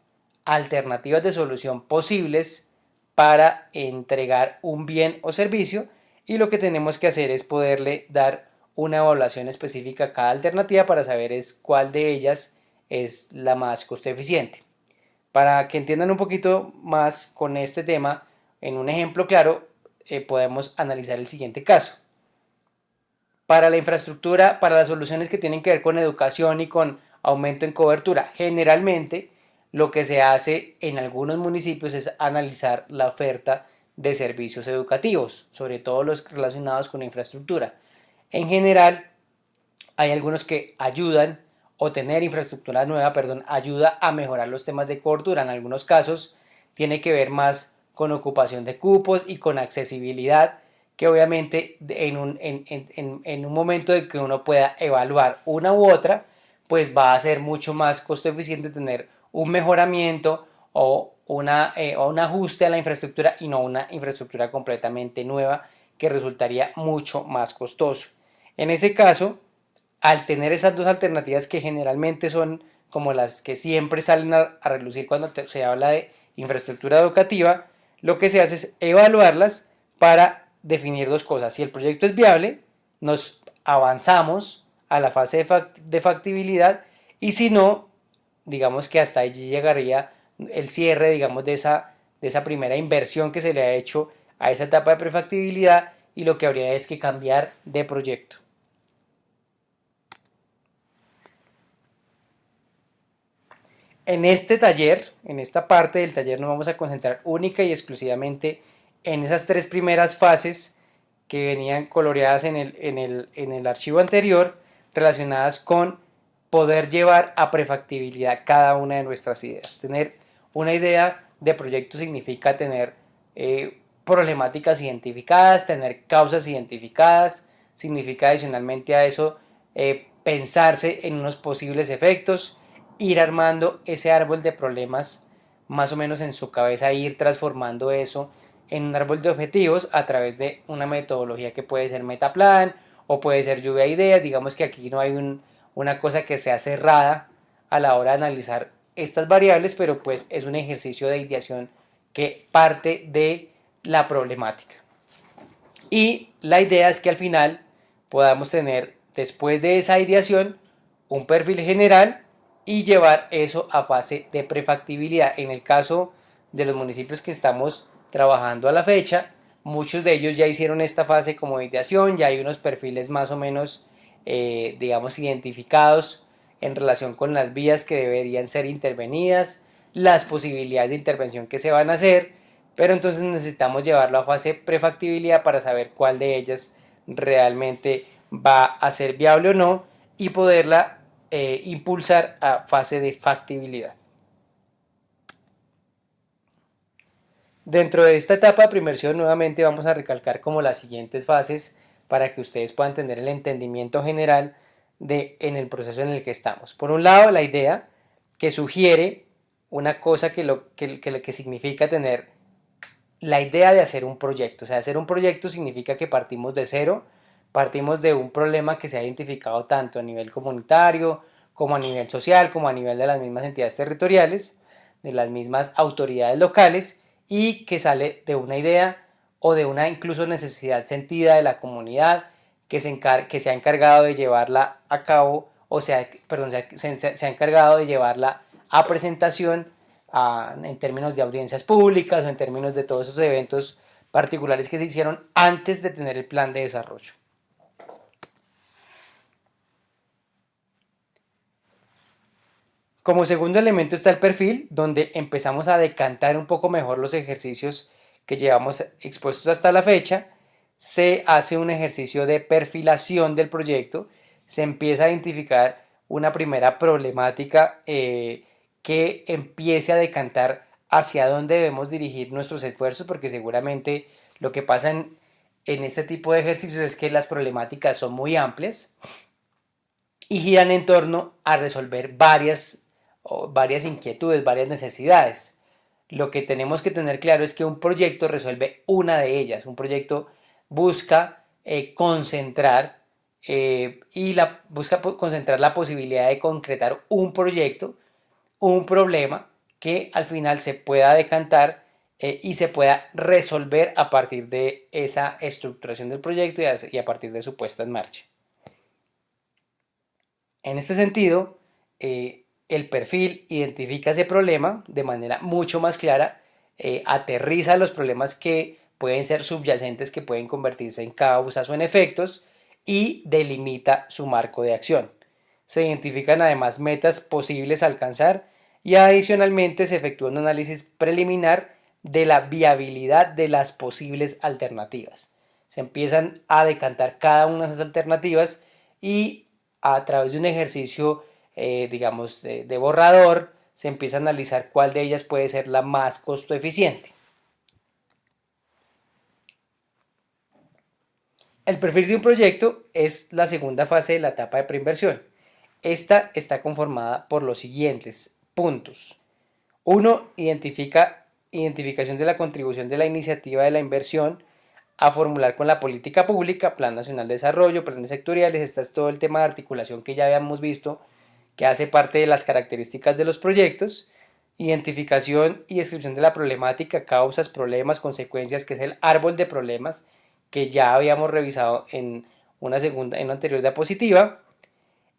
alternativas de solución posibles para entregar un bien o servicio y lo que tenemos que hacer es poderle dar una evaluación específica a cada alternativa para saber cuál de ellas es la más costo eficiente. Para que entiendan un poquito más con este tema, en un ejemplo claro, podemos analizar el siguiente caso. Para la infraestructura, para las soluciones que tienen que ver con educación y con aumento en cobertura, generalmente lo que se hace en algunos municipios es analizar la oferta de servicios educativos, sobre todo los relacionados con la infraestructura. En general, hay algunos que ayudan o tener infraestructura nueva, perdón, ayuda a mejorar los temas de cobertura. En algunos casos tiene que ver más con ocupación de cupos y con accesibilidad, que obviamente en un momento de que uno pueda evaluar una u otra, pues va a ser mucho más costo eficiente tener un mejoramiento o un ajuste a la infraestructura y no una infraestructura completamente nueva que resultaría mucho más costoso. En ese caso, al tener esas dos alternativas que generalmente son como las que siempre salen a relucir cuando se habla de infraestructura educativa, lo que se hace es evaluarlas para definir dos cosas. Si el proyecto es viable, nos avanzamos a la fase de factibilidad y si no, digamos que hasta allí llegaría el cierre, digamos, de esa primera inversión que se le ha hecho a esa etapa de prefactibilidad y lo que habría es que cambiar de proyecto. En este taller, en esta parte del taller, nos vamos a concentrar única y exclusivamente en esas tres primeras fases que venían coloreadas en el archivo anterior, relacionadas con poder llevar a prefactibilidad cada una de nuestras ideas. Tener una idea de proyecto significa tener problemáticas identificadas, tener causas identificadas, significa adicionalmente a eso pensarse en unos posibles efectos, ir armando ese árbol de problemas más o menos en su cabeza, ir transformando eso en un árbol de objetivos a través de una metodología que puede ser Metaplan o puede ser lluvia de ideas. Digamos que aquí no hay una cosa que sea cerrada a la hora de analizar estas variables, pero pues es un ejercicio de ideación que parte de la problemática. Y la idea es que al final podamos tener, después de esa ideación, un perfil general y llevar eso a fase de prefactibilidad. En el caso de los municipios que estamos trabajando a la fecha, muchos de ellos ya hicieron esta fase como de ideación, ya hay unos perfiles más o menos, digamos, identificados en relación con las vías que deberían ser intervenidas, las posibilidades de intervención que se van a hacer, pero entonces necesitamos llevarlo a fase prefactibilidad para saber cuál de ellas realmente va a ser viable o no y poderla impulsar a fase de factibilidad. Dentro de esta etapa de preinversión nuevamente vamos a recalcar como las siguientes fases para que ustedes puedan tener el entendimiento general en el proceso en el que estamos. Por un lado, la idea que sugiere una cosa que significa tener la idea de hacer un proyecto. O sea, hacer un proyecto significa que partimos de cero, partimos de un problema que se ha identificado tanto a nivel comunitario, como a nivel social, como a nivel de las mismas entidades territoriales, de las mismas autoridades locales y que sale de una idea o de una incluso necesidad sentida de la comunidad que se ha encargado de llevarla a cabo, o sea, perdón, se ha encargado de llevarla a presentación en términos de audiencias públicas o en términos de todos esos eventos particulares que se hicieron antes de tener el plan de desarrollo. Como segundo elemento está el perfil, donde empezamos a decantar un poco mejor los ejercicios que llevamos expuestos hasta la fecha. Se hace un ejercicio de perfilación del proyecto, se empieza a identificar una primera problemática que empiece a decantar hacia dónde debemos dirigir nuestros esfuerzos, porque seguramente lo que pasa en este tipo de ejercicios es que las problemáticas son muy amplias y giran en torno a resolver varias inquietudes, varias necesidades. Lo que tenemos que tener claro es que un proyecto resuelve una de ellas. Un proyecto busca concentrar busca concentrar la posibilidad de concretar un proyecto, un problema que al final se pueda decantar y se pueda resolver a partir de esa estructuración del proyecto y a partir de su puesta en marcha. En este sentido, el perfil identifica ese problema de manera mucho más clara, aterriza los problemas que pueden ser subyacentes, que pueden convertirse en causas o en efectos, y delimita su marco de acción. Se identifican además metas posibles a alcanzar y adicionalmente se efectúa un análisis preliminar de la viabilidad de las posibles alternativas. Se empiezan a decantar cada una de esas alternativas y a través de un ejercicio, digamos, de borrador, se empieza a analizar cuál de ellas puede ser la más costo eficiente. El perfil de un proyecto es la segunda fase de la etapa de preinversión. Esta está conformada por los siguientes puntos. 1. Identificación de la contribución de la iniciativa de la inversión a formular con la política pública, Plan Nacional de Desarrollo, planes sectoriales. Este es todo el tema de articulación que ya habíamos visto, que hace parte de las características de los proyectos. Identificación y descripción de la problemática, causas, problemas, consecuencias, que es el árbol de problemas que ya habíamos revisado en una anterior diapositiva.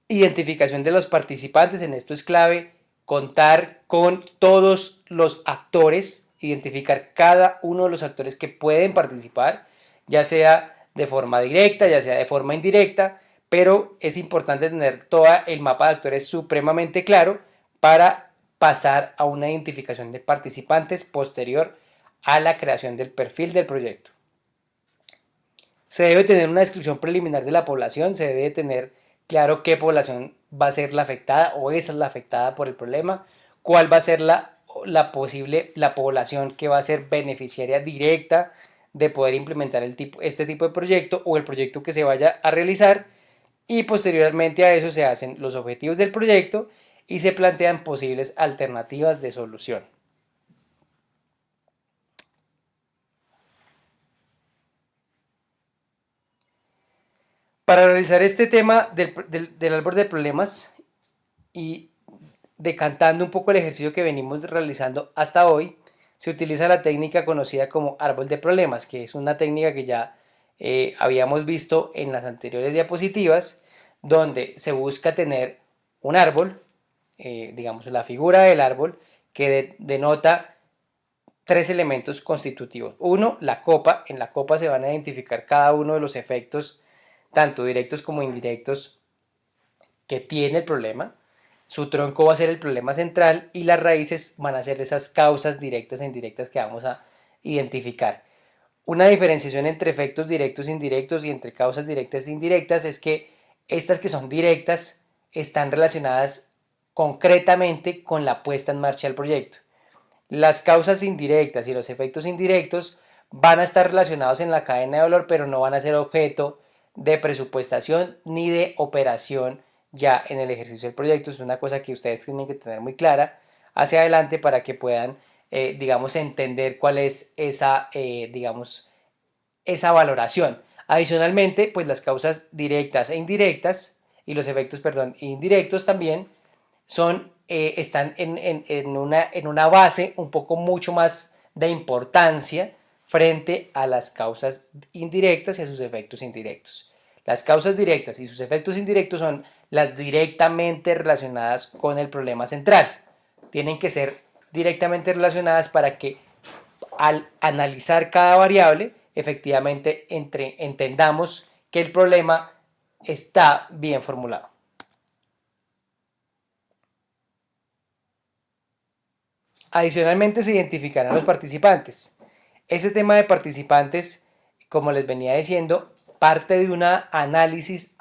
Identificación de los participantes, en esto es clave contar con todos los actores, identificar cada uno de los actores que pueden participar, ya sea de forma directa, ya sea de forma indirecta, pero es importante tener todo el mapa de actores supremamente claro para pasar a una identificación de participantes posterior a la creación del perfil del proyecto. Se debe tener una descripción preliminar de la población, se debe tener claro qué población va a ser la afectada o es la afectada por el problema, cuál va a ser la población que va a ser beneficiaria directa de poder implementar este tipo de proyecto o el proyecto que se vaya a realizar, y posteriormente a eso se hacen los objetivos del proyecto y se plantean posibles alternativas de solución. Para realizar este tema del árbol de problemas y decantando un poco el ejercicio que venimos realizando hasta hoy, se utiliza la técnica conocida como árbol de problemas, que es una técnica que ya habíamos visto en las anteriores diapositivas, donde se busca tener un árbol, digamos la figura del árbol, que denota tres elementos constitutivos. Uno, la copa. En la copa se van a identificar cada uno de los efectos, tanto directos como indirectos, que tiene el problema. Su tronco va a ser el problema central y las raíces van a ser esas causas directas e indirectas que vamos a identificar. Una diferenciación entre efectos directos e indirectos y entre causas directas e indirectas es que estas que son directas están relacionadas concretamente con la puesta en marcha del proyecto. Las causas indirectas y los efectos indirectos van a estar relacionados en la cadena de valor, pero no van a ser objeto de presupuestación ni de operación ya en el ejercicio del proyecto. Es una cosa que ustedes tienen que tener muy clara hacia adelante para que puedan, digamos, entender cuál es esa valoración. Adicionalmente, pues las causas directas e indirectas y los efectos, perdón, indirectos también están en una base un poco mucho más de importancia frente a las causas indirectas y a sus efectos indirectos. Las causas directas y sus efectos indirectos son las directamente relacionadas con el problema central. Tienen que ser directamente relacionadas para que al analizar cada variable, efectivamente entendamos que el problema está bien formulado. Adicionalmente se identificarán los participantes. Este tema de participantes, como les venía diciendo, parte de un análisis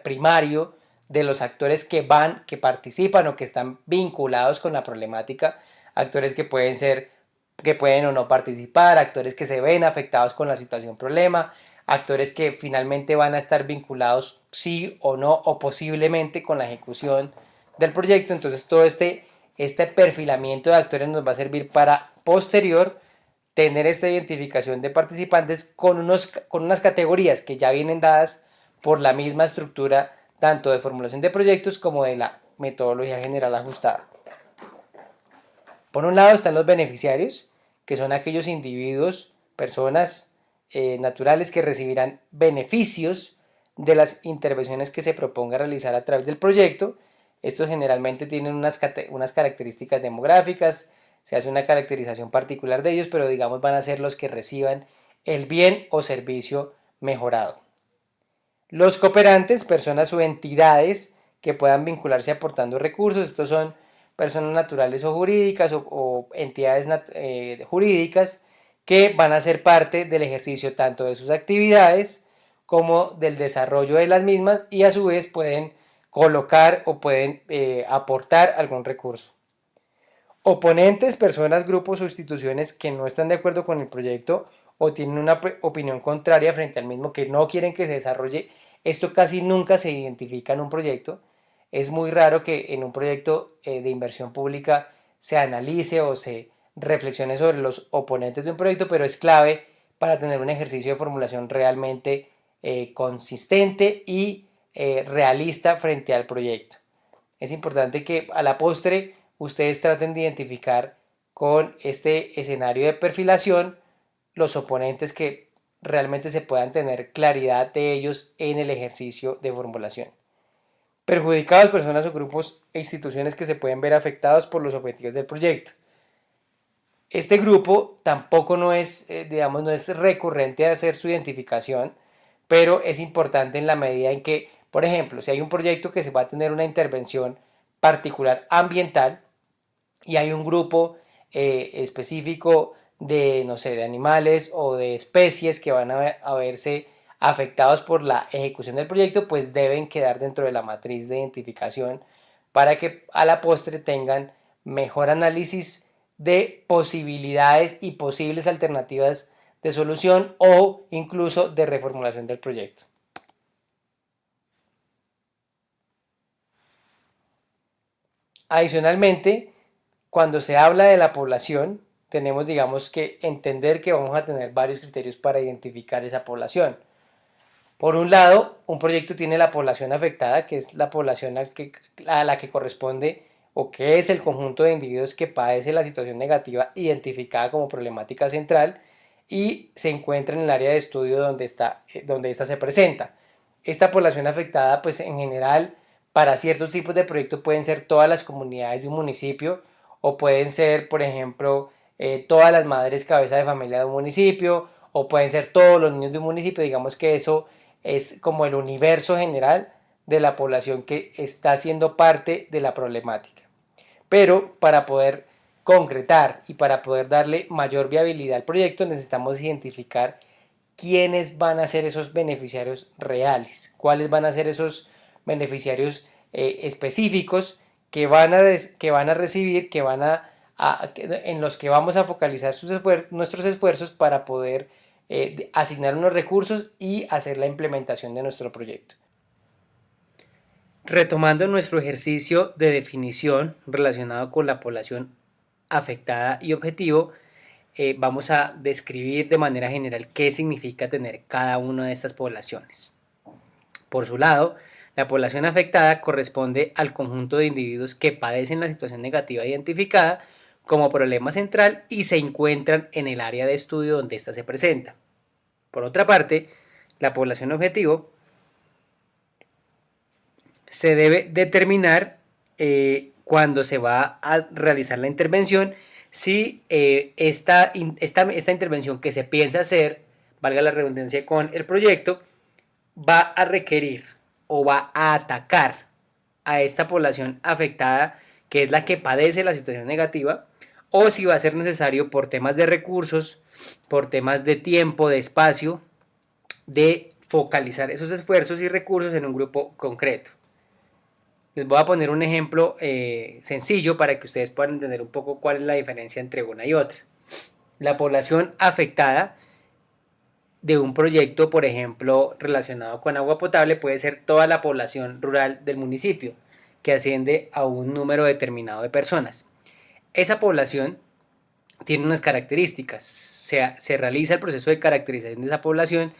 primario de los actores que participan o que están vinculados con la problemática, actores que pueden o no participar, actores que se ven afectados con la situación problema, actores que finalmente van a estar vinculados sí o no o posiblemente con la ejecución del proyecto. Entonces todo este perfilamiento de actores nos va a servir para posterior tener esta identificación de participantes con unas categorías que ya vienen dadas por la misma estructura tanto de formulación de proyectos como de la metodología general ajustada. Por un lado están los beneficiarios, que son aquellos individuos, personas naturales que recibirán beneficios de las intervenciones que se proponga realizar a través del proyecto. Estos generalmente tienen unas características demográficas, se hace una caracterización particular de ellos, pero digamos van a ser los que reciban el bien o servicio mejorado. Los cooperantes, personas o entidades que puedan vincularse aportando recursos, estos son personas naturales o jurídicas o entidades jurídicas que van a ser parte del ejercicio tanto de sus actividades como del desarrollo de las mismas y a su vez pueden colocar o pueden aportar algún recurso. Oponentes, personas, grupos o instituciones que no están de acuerdo con el proyecto o tienen una opinión contraria frente al mismo, que no quieren que se desarrolle. Esto casi nunca se identifica en un proyecto. Es muy raro que en un proyecto de inversión pública se analice o se reflexione sobre los oponentes de un proyecto, pero es clave para tener un ejercicio de formulación realmente consistente y realista frente al proyecto. Es importante que a la postre ustedes traten de identificar con este escenario de perfilación los oponentes que realmente se puedan tener claridad de ellos en el ejercicio de formulación. Perjudicados, personas o grupos e instituciones que se pueden ver afectados por los objetivos del proyecto. Este grupo tampoco no es, digamos, no es recurrente a hacer su identificación, pero es importante en la medida en que, por ejemplo, si hay un proyecto que se va a tener una intervención particular ambiental y hay un grupo específico de, no sé, de animales o de especies que van a verse afectados por la ejecución del proyecto, pues deben quedar dentro de la matriz de identificación para que a la postre tengan mejor análisis de posibilidades y posibles alternativas de solución o incluso de reformulación del proyecto. Adicionalmente, cuando se habla de la población, tenemos, digamos, que entender que vamos a tener varios criterios para identificar esa población. Por un lado, un proyecto tiene la población afectada, que es la población a la que corresponde o que es el conjunto de individuos que padece la situación negativa identificada como problemática central y se encuentra en el área de estudio donde esta se presenta. Esta población afectada, pues en general, para ciertos tipos de proyectos pueden ser todas las comunidades de un municipio o pueden ser, por ejemplo, todas las madres cabeza de familia de un municipio o pueden ser todos los niños de un municipio. Digamos que eso es como el universo general de la población que está siendo parte de la problemática. Pero para poder concretar y para poder darle mayor viabilidad al proyecto necesitamos identificar quiénes van a ser esos beneficiarios reales, cuáles van a ser esos beneficiarios específicos que van a recibir, en los que vamos a focalizar nuestros esfuerzos para poder asignar unos recursos y hacer la implementación de nuestro proyecto. Retomando nuestro ejercicio de definición relacionado con la población afectada y objetivo, vamos a describir de manera general qué significa tener cada una de estas poblaciones. Por su lado, la población afectada corresponde al conjunto de individuos que padecen la situación negativa identificada como problema central y se encuentran en el área de estudio donde ésta se presenta. Por otra parte, la población objetivo se debe determinar cuando se va a realizar la intervención si esta intervención que se piensa hacer, valga la redundancia con el proyecto, va a requerir o va a atacar a esta población afectada, que es la que padece la situación negativa, o si va a ser necesario por temas de recursos, por temas de tiempo, de espacio, de focalizar esos esfuerzos y recursos en un grupo concreto. Les voy a poner un ejemplo sencillo para que ustedes puedan entender un poco cuál es la diferencia entre una y otra. La población afectada de un proyecto, por ejemplo, relacionado con agua potable, puede ser toda la población rural del municipio, que asciende a un número determinado de personas. Esa población tiene unas características, se realiza el proceso de caracterización de esa población,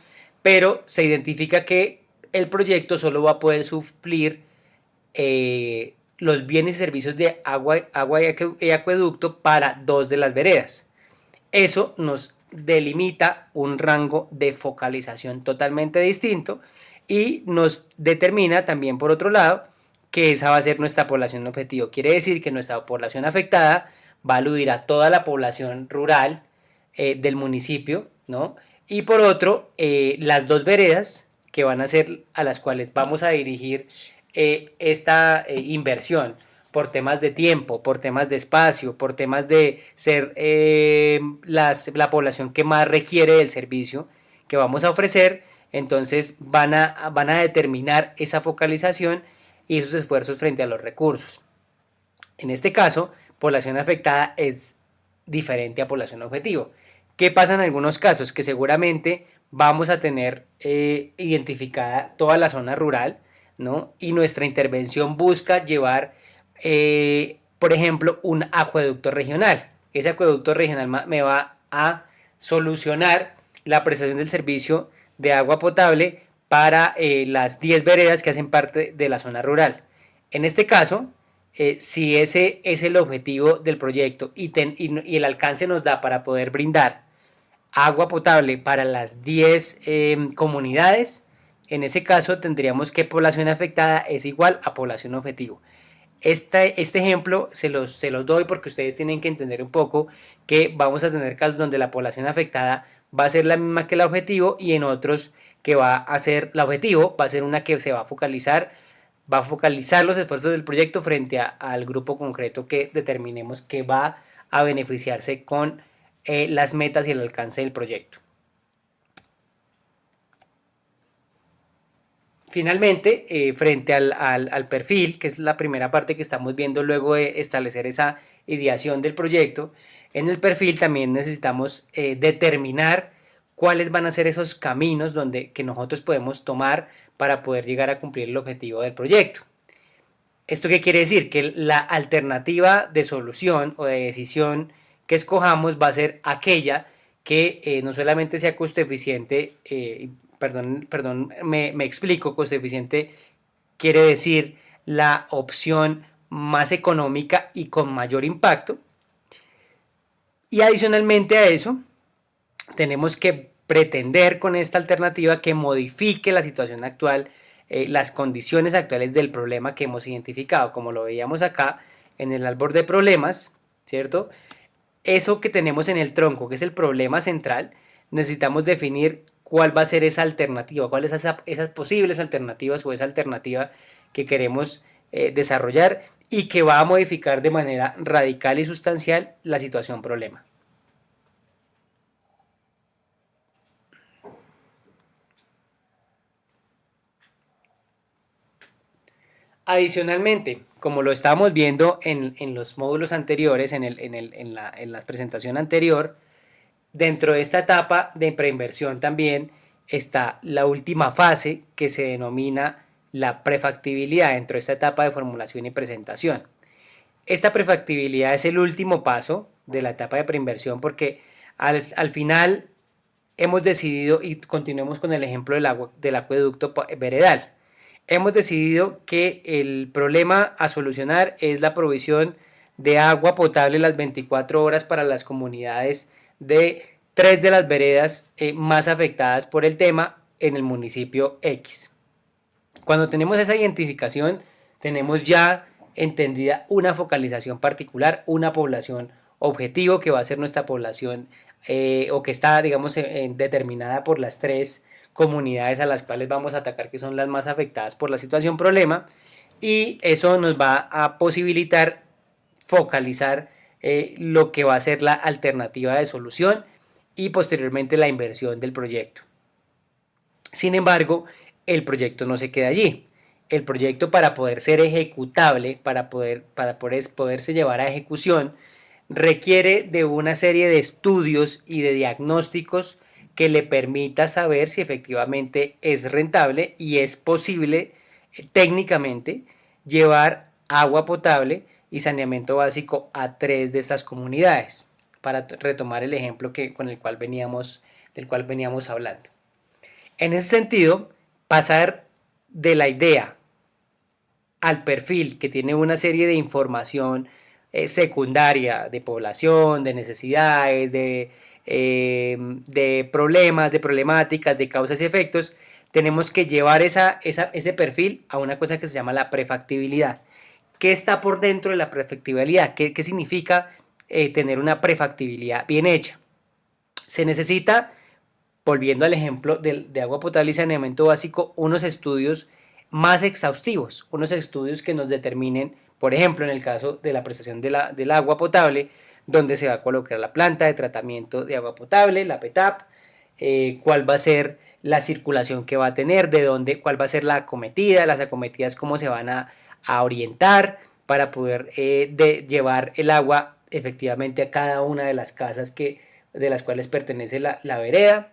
pero se identifica que el proyecto solo va a poder suplir los bienes y servicios de agua y acueducto para 2 de las veredas. Eso nos delimita un rango de focalización totalmente distinto y nos determina también, por otro lado, que esa va a ser nuestra población objetivo. Quiere decir que nuestra población afectada va a aludir a toda la población rural del municipio, ¿no? Y por otro, las 2 veredas que van a ser a las cuales vamos a dirigir esta inversión por temas de tiempo, por temas de espacio, por temas de ser la población que más requiere del servicio que vamos a ofrecer, entonces van a determinar esa focalización y esos esfuerzos frente a los recursos. En este caso, población afectada es diferente a población objetivo. ¿Qué pasa en algunos casos? Que seguramente vamos a tener identificada toda la zona rural, ¿no? Y nuestra intervención busca llevar, por ejemplo, un acueducto regional. Ese acueducto regional me va a solucionar la prestación del servicio de agua potable para las 10 veredas que hacen parte de la zona rural. En este caso, si ese es el objetivo del proyecto y el alcance nos da para poder brindar agua potable para las 10 comunidades, en ese caso tendríamos que población afectada es igual a población objetivo. Este ejemplo se los doy porque ustedes tienen que entender un poco que vamos a tener casos donde la población afectada va a ser la misma que el objetivo y en otros que va a ser la objetivo, va a ser una que se va a focalizar los esfuerzos del proyecto frente al grupo concreto que determinemos que va a beneficiarse con las metas y el alcance del proyecto. Finalmente, frente al perfil, que es la primera parte que estamos viendo luego de establecer esa ideación del proyecto, en el perfil también necesitamos determinar cuáles van a ser esos caminos que nosotros podemos tomar para poder llegar a cumplir el objetivo del proyecto. ¿Esto qué quiere decir? Que la alternativa de solución o de decisión que escojamos va a ser aquella que no solamente sea costo eficiente, me explico, costo eficiente quiere decir la opción más económica y con mayor impacto. Y adicionalmente a eso, tenemos que pretender con esta alternativa que modifique la situación actual, las condiciones actuales del problema que hemos identificado, como lo veíamos acá en el árbol de problemas, ¿cierto? Eso que tenemos en el tronco, que es el problema central, necesitamos definir cuál va a ser esa alternativa, cuáles son esas posibles alternativas o esa alternativa que queremos desarrollar y que va a modificar de manera radical y sustancial la situación problema. Adicionalmente, como lo estábamos viendo en los módulos anteriores, en la presentación anterior, dentro de esta etapa de preinversión también está la última fase que se denomina la prefactibilidad dentro de esta etapa de formulación y presentación. Esta prefactibilidad es el último paso de la etapa de preinversión porque al final hemos decidido, y continuemos con el ejemplo del acueducto veredal, hemos decidido que el problema a solucionar es la provisión de agua potable las 24 horas para las comunidades de 3 de las veredas más afectadas por el tema en el municipio X. Cuando tenemos esa identificación, tenemos ya entendida una focalización particular, una población objetivo que va a ser nuestra población o que está, digamos, determinada por las 3 comunidades a las cuales vamos a atacar, que son las más afectadas por la situación problema, y eso nos va a posibilitar focalizar lo que va a ser la alternativa de solución y posteriormente la inversión del proyecto. Sin embargo, el proyecto no se queda allí. El proyecto, para poder ser ejecutable, para poderse llevar a ejecución, requiere de una serie de estudios y de diagnósticos que le permita saber si efectivamente es rentable y es posible técnicamente llevar agua potable y saneamiento básico a 3 de estas comunidades, para retomar el ejemplo del cual veníamos hablando. En ese sentido, pasar de la idea al perfil que tiene una serie de información secundaria de población, de necesidades, de problemas, de problemáticas, de causas y efectos, tenemos que llevar ese perfil a una cosa que se llama la prefactibilidad. ¿Qué está por dentro de la prefactibilidad? ¿Qué significa tener una prefactibilidad bien hecha? Se necesita, volviendo al ejemplo de agua potable y saneamiento básico, unos estudios más exhaustivos, unos estudios que nos determinen, por ejemplo, en el caso de la prestación del agua potable, dónde se va a colocar la planta de tratamiento de agua potable, la PETAP, cuál va a ser la circulación que va a tener, cuál va a ser la acometida, las acometidas cómo se van a orientar para poder llevar el agua efectivamente a cada una de las casas de las cuales pertenece la vereda.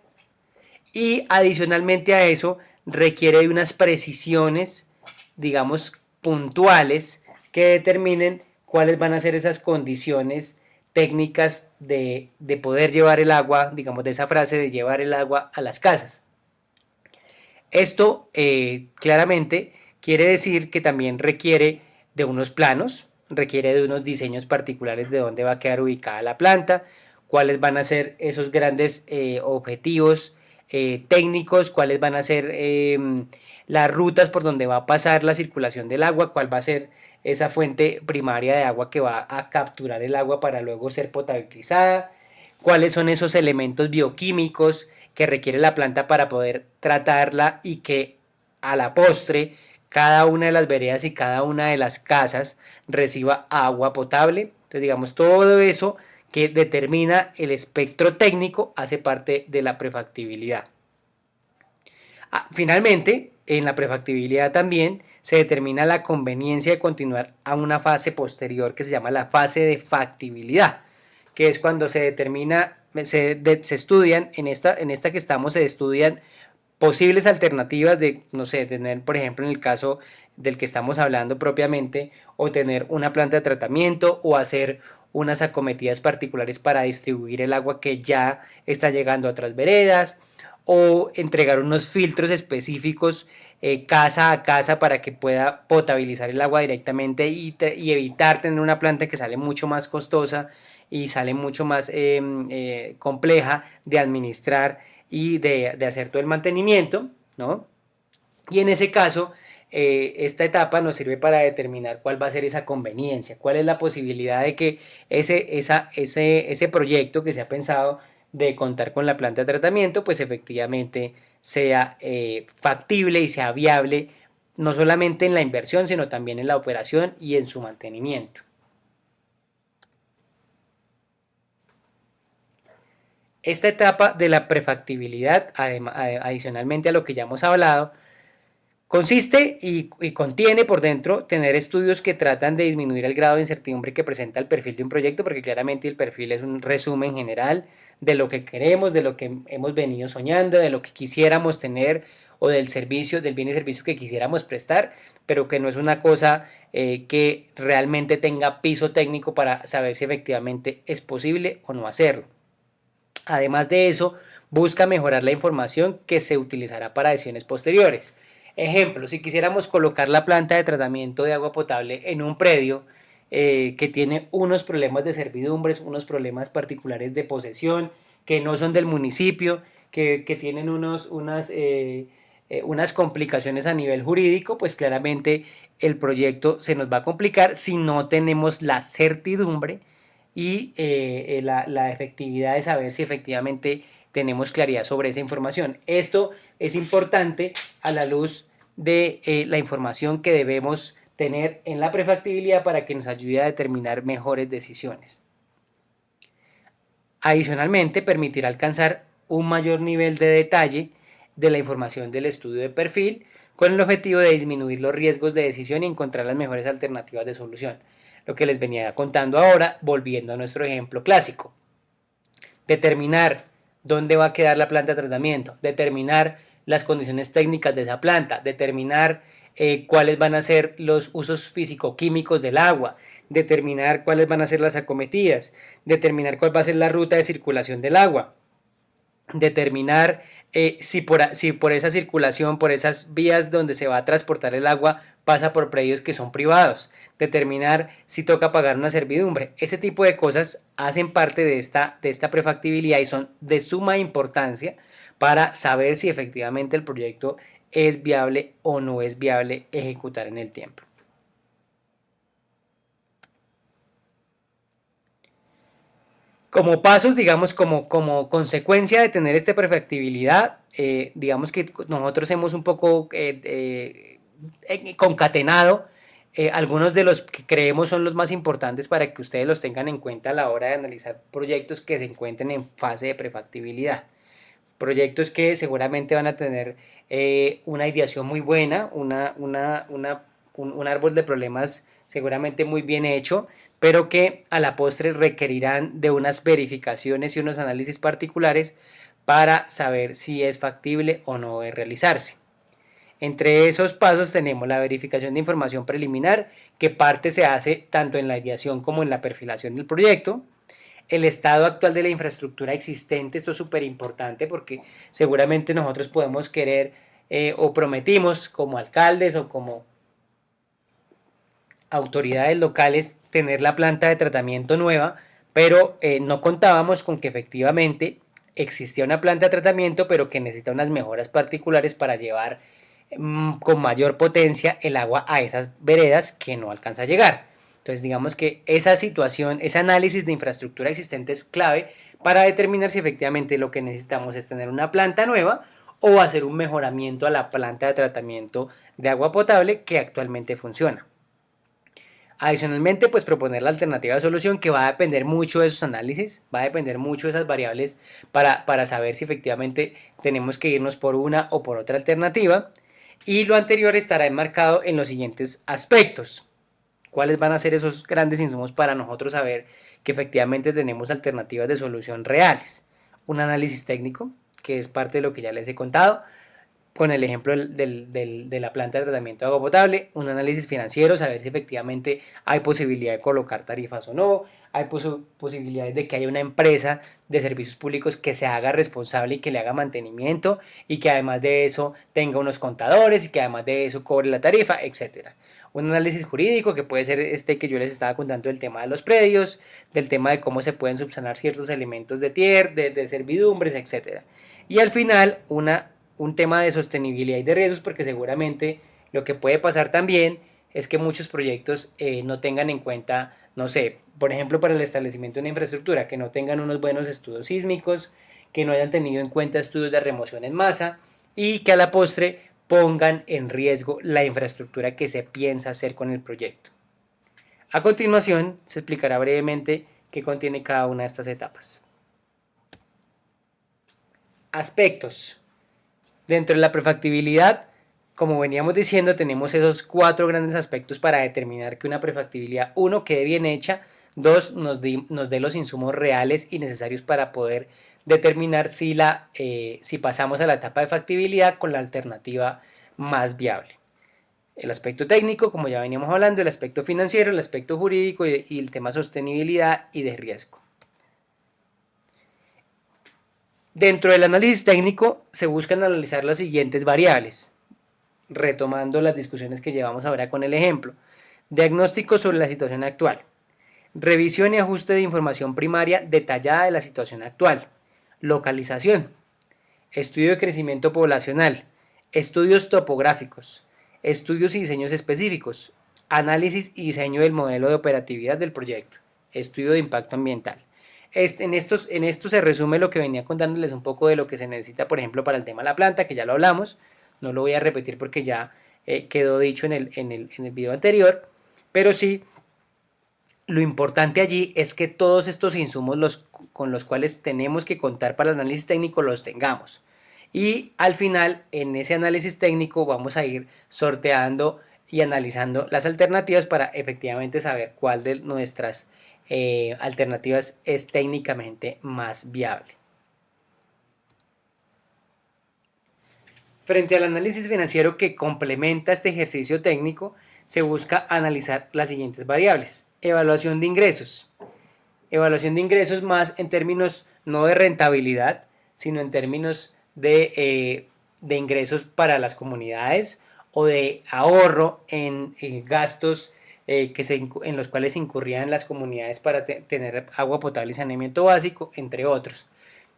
Y adicionalmente a eso requiere de unas precisiones, digamos, puntuales que determinen cuáles van a ser esas condiciones técnicas de poder llevar el agua, digamos, de esa frase de llevar el agua a las casas. Esto claramente quiere decir que también requiere de unos planos, requiere de unos diseños particulares de dónde va a quedar ubicada la planta, cuáles van a ser esos grandes objetivos técnicos, cuáles van a ser las rutas por donde va a pasar la circulación del agua, cuál va a ser esa fuente primaria de agua que va a capturar el agua para luego ser potabilizada, cuáles son esos elementos bioquímicos que requiere la planta para poder tratarla y que a la postre cada una de las veredas y cada una de las casas reciba agua potable. Entonces, digamos, todo eso que determina el espectro técnico hace parte de la prefactibilidad. Finalmente, en la prefactibilidad también se determina la conveniencia de continuar a una fase posterior que se llama la fase de factibilidad, que es cuando se determina, se estudian, en esta que estamos, se estudian posibles alternativas de, no sé, tener, por ejemplo, en el caso del que estamos hablando propiamente, o tener una planta de tratamiento o hacer unas acometidas particulares para distribuir el agua que ya está llegando a otras veredas, o entregar unos filtros específicos casa a casa para que pueda potabilizar el agua directamente y evitar tener una planta que sale mucho más costosa y sale mucho más compleja de administrar y de hacer todo el mantenimiento, ¿no? Y en ese caso, esta etapa nos sirve para determinar cuál va a ser esa conveniencia, cuál es la posibilidad de que ese proyecto que se ha pensado de contar con la planta de tratamiento, pues efectivamente sea factible y sea viable, no solamente en la inversión, sino también en la operación y en su mantenimiento. Esta etapa de la prefactibilidad, adicionalmente a lo que ya hemos hablado, consiste y contiene por dentro tener estudios que tratan de disminuir el grado de incertidumbre que presenta el perfil de un proyecto, porque claramente el perfil es un resumen general de lo que queremos, de lo que hemos venido soñando, de lo que quisiéramos tener o del servicio, del bien y servicio que quisiéramos prestar, pero que no es una cosa que realmente tenga piso técnico para saber si efectivamente es posible o no hacerlo. Además de eso, busca mejorar la información que se utilizará para decisiones posteriores. Ejemplo, si quisiéramos colocar la planta de tratamiento de agua potable en un predio que tiene unos problemas de servidumbres, unos problemas particulares de posesión, que no son del municipio, que tienen unas complicaciones a nivel jurídico, pues claramente el proyecto se nos va a complicar si no tenemos la certidumbre y la efectividad de saber si efectivamente tenemos claridad sobre esa información. Esto es importante a la luz de la información que debemos tener en la prefactibilidad para que nos ayude a determinar mejores decisiones. Adicionalmente, permitirá alcanzar un mayor nivel de detalle de la información del estudio de perfil con el objetivo de disminuir los riesgos de decisión y encontrar las mejores alternativas de solución. Lo que les venía contando ahora, volviendo a nuestro ejemplo clásico. Determinar dónde va a quedar la planta de tratamiento, determinar las condiciones técnicas de esa planta, determinar cuáles van a ser los usos físico-químicos del agua, determinar cuáles van a ser las acometidas, determinar cuál va a ser la ruta de circulación del agua, determinar si por esa circulación, por esas vías donde se va a transportar el agua, pasa por predios que son privados, determinar si toca pagar una servidumbre. Ese tipo de cosas hacen parte de esta prefactibilidad y son de suma importancia para saber si efectivamente el proyecto es viable o no es viable ejecutar en el tiempo. Como pasos, digamos, como consecuencia de tener esta prefactibilidad, digamos que nosotros hemos un poco concatenado algunos de los que creemos son los más importantes para que ustedes los tengan en cuenta a la hora de analizar proyectos que se encuentren en fase de prefactibilidad. Proyectos que seguramente van a tener una ideación muy buena, un árbol de problemas seguramente muy bien hecho, pero que a la postre requerirán de unas verificaciones y unos análisis particulares para saber si es factible o no de realizarse. Entre esos pasos tenemos la verificación de información preliminar, que parte se hace tanto en la ideación como en la perfilación del proyecto. El estado actual de la infraestructura existente, esto es súper importante porque seguramente nosotros podemos querer o prometimos como alcaldes o como autoridades locales tener la planta de tratamiento nueva, pero no contábamos con que efectivamente existía una planta de tratamiento, pero que necesita unas mejoras particulares para llevar con mayor potencia el agua a esas veredas que no alcanza a llegar. Entonces digamos que esa situación, ese análisis de infraestructura existente es clave para determinar si efectivamente lo que necesitamos es tener una planta nueva o hacer un mejoramiento a la planta de tratamiento de agua potable que actualmente funciona. Adicionalmente, pues proponer la alternativa de solución que va a depender mucho de esos análisis, va a depender mucho de esas variables para saber si efectivamente tenemos que irnos por una o por otra alternativa. Y lo anterior estará enmarcado en los siguientes aspectos. ¿Cuáles van a ser esos grandes insumos para nosotros saber que efectivamente tenemos alternativas de solución reales? Un análisis técnico, que es parte de lo que ya les he contado, con el ejemplo de la planta de tratamiento de agua potable, un análisis financiero, saber si efectivamente hay posibilidad de colocar tarifas o no, hay posibilidades de que haya una empresa de servicios públicos que se haga responsable y que le haga mantenimiento y que además de eso tenga unos contadores y que además de eso cobre la tarifa, etcétera. Un análisis jurídico que puede ser este que yo les estaba contando del tema de los predios, del tema de cómo se pueden subsanar ciertos elementos de servidumbres, etcétera. Y al final un tema de sostenibilidad y de riesgos, porque seguramente lo que puede pasar también es que muchos proyectos no tengan en cuenta, no sé, por ejemplo, para el establecimiento de una infraestructura, que no tengan unos buenos estudios sísmicos, que no hayan tenido en cuenta estudios de remoción en masa y que a la postre pongan en riesgo la infraestructura que se piensa hacer con el proyecto. A continuación, se explicará brevemente qué contiene cada una de estas etapas. Aspectos. Dentro de la prefactibilidad, como veníamos diciendo, tenemos esos 4 grandes aspectos para determinar que una prefactibilidad, 1, quede bien hecha, 2, nos dé los insumos reales y necesarios para poder determinar si pasamos a la etapa de factibilidad con la alternativa más viable. El aspecto técnico, como ya veníamos hablando, el aspecto financiero, el aspecto jurídico y el tema sostenibilidad y de riesgo. Dentro del análisis técnico se buscan analizar las siguientes variables, retomando las discusiones que llevamos ahora con el ejemplo. Diagnóstico sobre la situación actual. Revisión y ajuste de información primaria detallada de la situación actual. Localización. Estudio de crecimiento poblacional. Estudios topográficos. Estudios y diseños específicos. Análisis y diseño del modelo de operatividad del proyecto. Estudio de impacto ambiental. En esto se resume lo que venía contándoles un poco de lo que se necesita, por ejemplo, para el tema de la planta, que ya lo hablamos. No lo voy a repetir porque ya quedó dicho en el video anterior. Pero sí, lo importante allí es que todos estos insumos con los cuales tenemos que contar para el análisis técnico los tengamos. Y al final, en ese análisis técnico, vamos a ir sorteando y analizando las alternativas para efectivamente saber cuál de nuestras alternativas es técnicamente más viable. Frente al análisis financiero que complementa este ejercicio técnico, se busca analizar las siguientes variables. Evaluación de ingresos. Evaluación de ingresos más en términos no de rentabilidad, sino en términos de ingresos para las comunidades o de ahorro en gastos en los cuales incurrían las comunidades para tener agua potable y saneamiento básico, entre otros.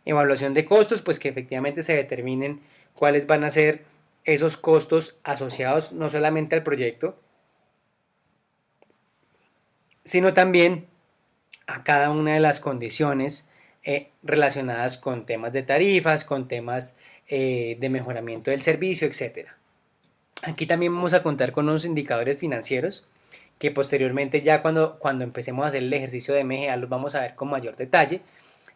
Evaluación de costos, pues que efectivamente se determinen cuáles van a ser esos costos asociados no solamente al proyecto, sino también a cada una de las condiciones relacionadas con temas de tarifas, con temas de mejoramiento del servicio, etcétera. Aquí también vamos a contar con unos indicadores financieros que posteriormente ya cuando empecemos a hacer el ejercicio de MGA los vamos a ver con mayor detalle,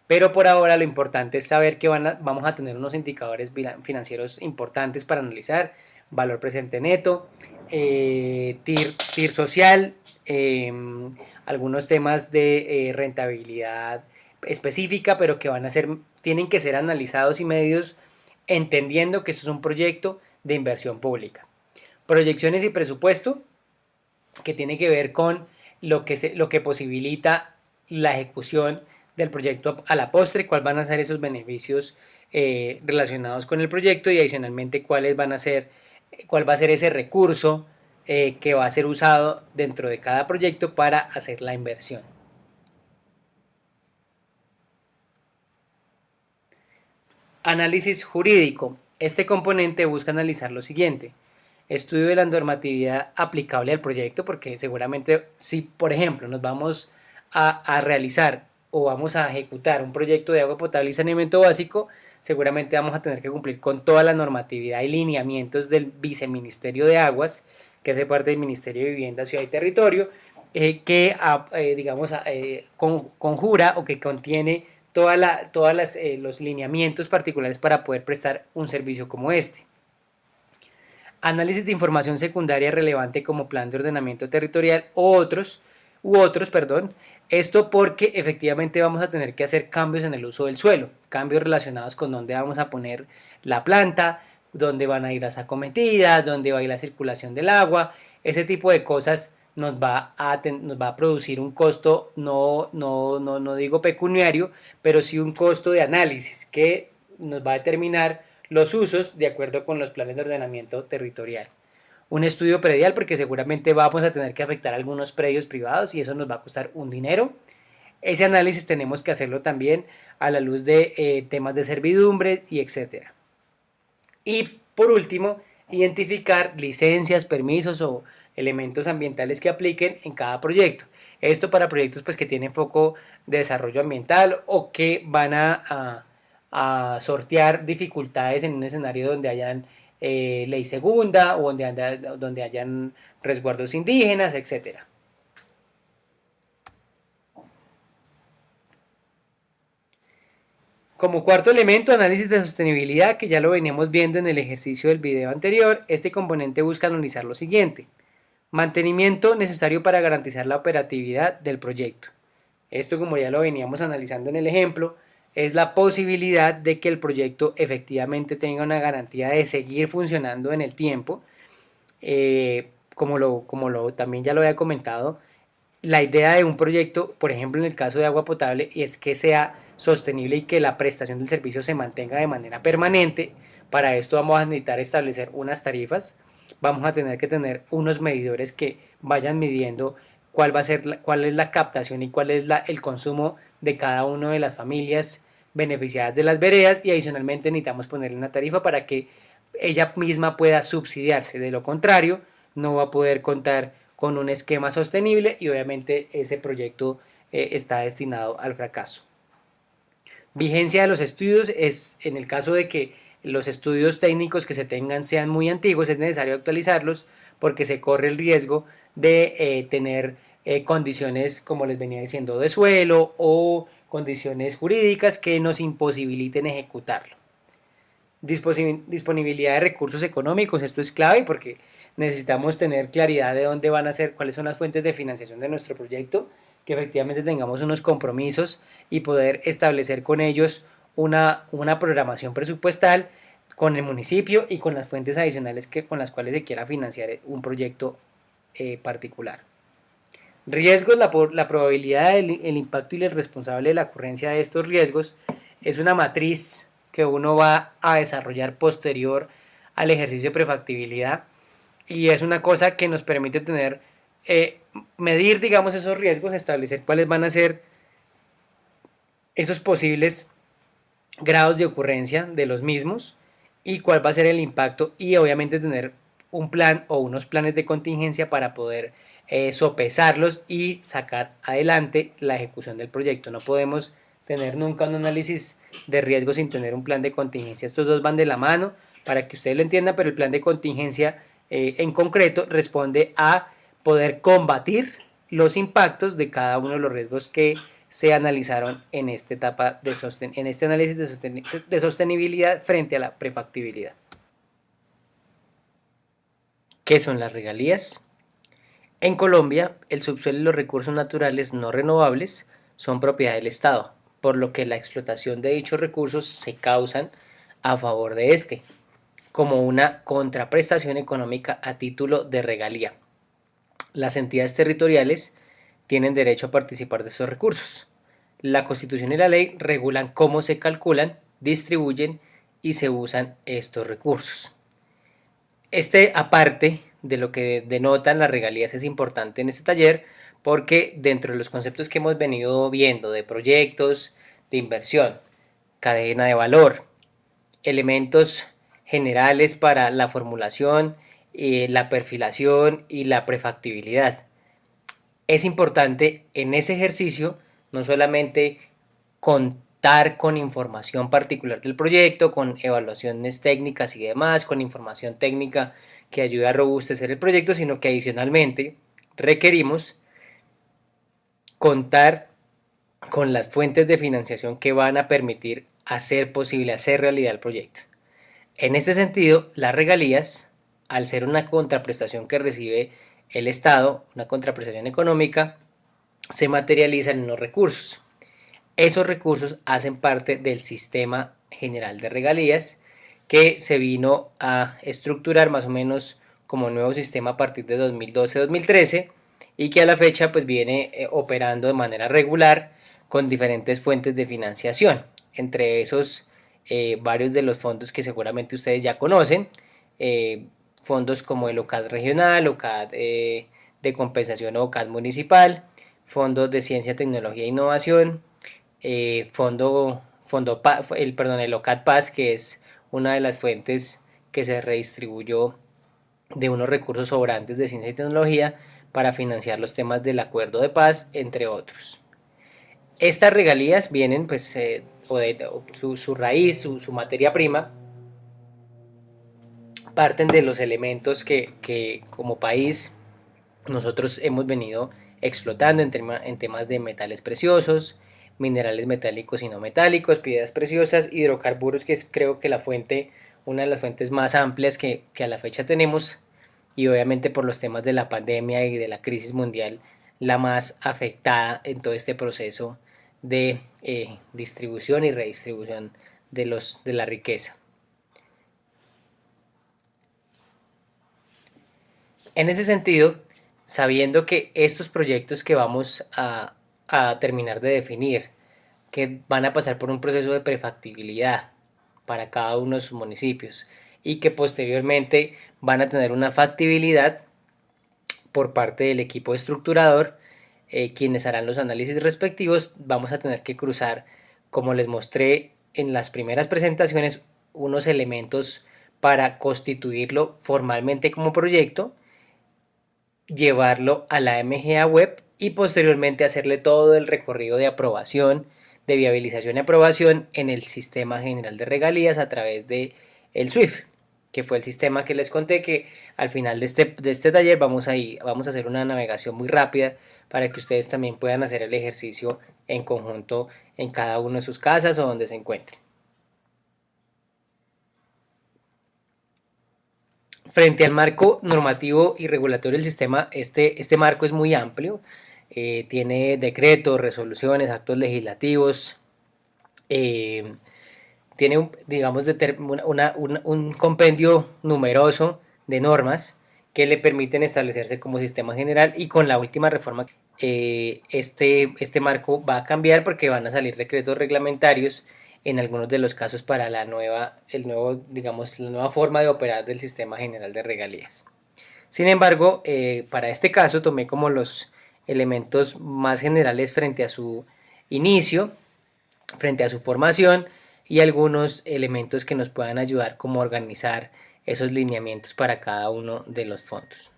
pero por ahora lo importante es saber que vamos a tener unos indicadores financieros importantes para analizar: valor presente neto, TIR social, algunos temas de rentabilidad específica, pero que tienen que ser analizados y medidos entendiendo que esto es un proyecto de inversión pública. Proyecciones y presupuesto, que tiene que ver con lo que posibilita la ejecución del proyecto a la postre, cuáles van a ser esos beneficios relacionados con el proyecto, y adicionalmente cuál va a ser ese recurso que va a ser usado dentro de cada proyecto para hacer la inversión. Análisis jurídico. Este componente busca analizar lo siguiente: estudio de la normatividad aplicable al proyecto, porque seguramente si, por ejemplo, nos vamos a realizar o vamos a ejecutar un proyecto de agua potable y saneamiento básico, seguramente vamos a tener que cumplir con toda la normatividad y lineamientos del Viceministerio de Aguas, que hace parte del Ministerio de Vivienda, Ciudad y Territorio, que digamos conjura o que contiene los lineamientos particulares para poder prestar un servicio como este. Análisis de información secundaria relevante como plan de ordenamiento territorial u otros, esto porque efectivamente vamos a tener que hacer cambios en el uso del suelo, cambios relacionados con dónde vamos a poner la planta, dónde van a ir las acometidas, dónde va a ir la circulación del agua. Ese tipo de cosas nos va a producir un costo, no digo pecuniario, pero sí un costo de análisis que nos va a determinar los usos de acuerdo con los planes de ordenamiento territorial. Un estudio predial, porque seguramente vamos a tener que afectar algunos predios privados y eso nos va a costar un dinero. Ese análisis tenemos que hacerlo también a la luz de temas de servidumbre y etcétera. Y por último, identificar licencias, permisos o elementos ambientales que apliquen en cada proyecto. Esto para proyectos pues, que tienen foco de desarrollo ambiental o que van a sortear dificultades en un escenario donde hayan ley segunda o donde hayan resguardos indígenas, etcétera. Como cuarto elemento, análisis de sostenibilidad, que ya lo veníamos viendo en el ejercicio del video anterior. Este componente busca analizar lo siguiente: mantenimiento necesario para garantizar la operatividad del proyecto. Esto, como ya lo veníamos analizando en el ejemplo, es la posibilidad de que el proyecto efectivamente tenga una garantía de seguir funcionando en el tiempo. Como también ya lo había comentado, la idea de un proyecto, por ejemplo en el caso de agua potable, es que sea sostenible y que la prestación del servicio se mantenga de manera permanente. Para esto vamos a necesitar establecer unas tarifas, vamos a tener que tener unos medidores que vayan midiendo cuál es la captación y cuál es el consumo de cada una de las familias beneficiadas de las veredas, y adicionalmente necesitamos ponerle una tarifa para que ella misma pueda subsidiarse. De lo contrario, no va a poder contar con un esquema sostenible y obviamente ese proyecto está destinado al fracaso. Vigencia de los estudios: es en el caso de que los estudios técnicos que se tengan sean muy antiguos, es necesario actualizarlos porque se corre el riesgo de tener condiciones, como les venía diciendo, de suelo o condiciones jurídicas que nos imposibiliten ejecutarlo. Disponibilidad de recursos económicos: esto es clave porque necesitamos tener claridad de dónde van a ser, cuáles son las fuentes de financiación de nuestro proyecto, que efectivamente tengamos unos compromisos y poder establecer con ellos una programación presupuestal con el municipio y con las fuentes adicionales con las cuales se quiera financiar un proyecto particular. Riesgos, la probabilidad, el impacto y el responsable de la ocurrencia de estos riesgos es una matriz que uno va a desarrollar posterior al ejercicio de prefactibilidad y es una cosa que nos permite tener, medir, digamos, esos riesgos, establecer cuáles van a ser esos posibles grados de ocurrencia de los mismos y cuál va a ser el impacto y obviamente tener un plan o unos planes de contingencia para poder sopesarlos y sacar adelante la ejecución del proyecto. No podemos tener nunca un análisis de riesgo sin tener un plan de contingencia. Estos dos van de la mano para que ustedes lo entiendan, pero el plan de contingencia en concreto responde a poder combatir los impactos de cada uno de los riesgos que se analizaron en esta etapa en este análisis de sostenibilidad frente a la prefactibilidad. ¿Qué son las regalías? En Colombia, el subsuelo y los recursos naturales no renovables son propiedad del Estado, por lo que la explotación de dichos recursos se causan a favor de este, como una contraprestación económica a título de regalía. Las entidades territoriales tienen derecho a participar de estos recursos. La Constitución y la ley regulan cómo se calculan, distribuyen y se usan estos recursos. Aparte de lo que denotan las regalías, es importante en este taller porque dentro de los conceptos que hemos venido viendo de proyectos, de inversión, cadena de valor, elementos generales para la formulación, la perfilación y la prefactibilidad. Es importante en ese ejercicio no solamente contar con información particular del proyecto, con evaluaciones técnicas y demás, con información técnica que ayude a robustecer el proyecto, sino que adicionalmente requerimos contar con las fuentes de financiación que van a permitir hacer posible, hacer realidad el proyecto. En este sentido, las regalías, al ser una contraprestación que recibe el Estado, una contraprestación económica, se materializan en unos recursos. Esos recursos hacen parte del sistema general de regalías que se vino a estructurar más o menos como nuevo sistema a partir de 2012-2013 y que a la fecha pues viene operando de manera regular con diferentes fuentes de financiación. Entre esos varios de los fondos que seguramente ustedes ya conocen, fondos como el OCAD regional, OCAD de compensación o OCAD municipal, fondos de ciencia, tecnología e innovación, el OCAD Paz, que es una de las fuentes que se redistribuyó de unos recursos sobrantes de ciencia y tecnología para financiar los temas del acuerdo de paz, entre otros. Estas regalías vienen, pues, su raíz, su materia prima, parten de los elementos que como país nosotros hemos venido explotando en temas de metales preciosos, minerales metálicos y no metálicos, piedras preciosas, hidrocarburos, que es creo que una de las fuentes más amplias que a la fecha tenemos, y obviamente por los temas de la pandemia y de la crisis mundial, la más afectada en todo este proceso de distribución y redistribución de la riqueza. En ese sentido, sabiendo que estos proyectos que vamos a terminar de definir, que van a pasar por un proceso de prefactibilidad para cada uno de sus municipios y que posteriormente van a tener una factibilidad por parte del equipo estructurador, quienes harán los análisis respectivos, vamos a tener que cruzar, como les mostré en las primeras presentaciones, unos elementos para constituirlo formalmente como proyecto, llevarlo a la MGA web y posteriormente hacerle todo el recorrido de aprobación, de viabilización y aprobación en el sistema general de regalías a través de el SWIFT, que fue el sistema que les conté que al final de este taller vamos a hacer una navegación muy rápida para que ustedes también puedan hacer el ejercicio en conjunto en cada una de sus casas o donde se encuentren. Frente al marco normativo y regulatorio del sistema, este marco es muy amplio, tiene decretos, resoluciones, actos legislativos, tiene, digamos, un compendio numeroso de normas que le permiten establecerse como sistema general, y con la última reforma este marco va a cambiar porque van a salir decretos reglamentarios en algunos de los casos para digamos, la nueva forma de operar del sistema general de regalías. Sin embargo, para este caso tomé como los elementos más generales frente a su inicio, frente a su formación, y algunos elementos que nos puedan ayudar como a organizar esos lineamientos para cada uno de los fondos.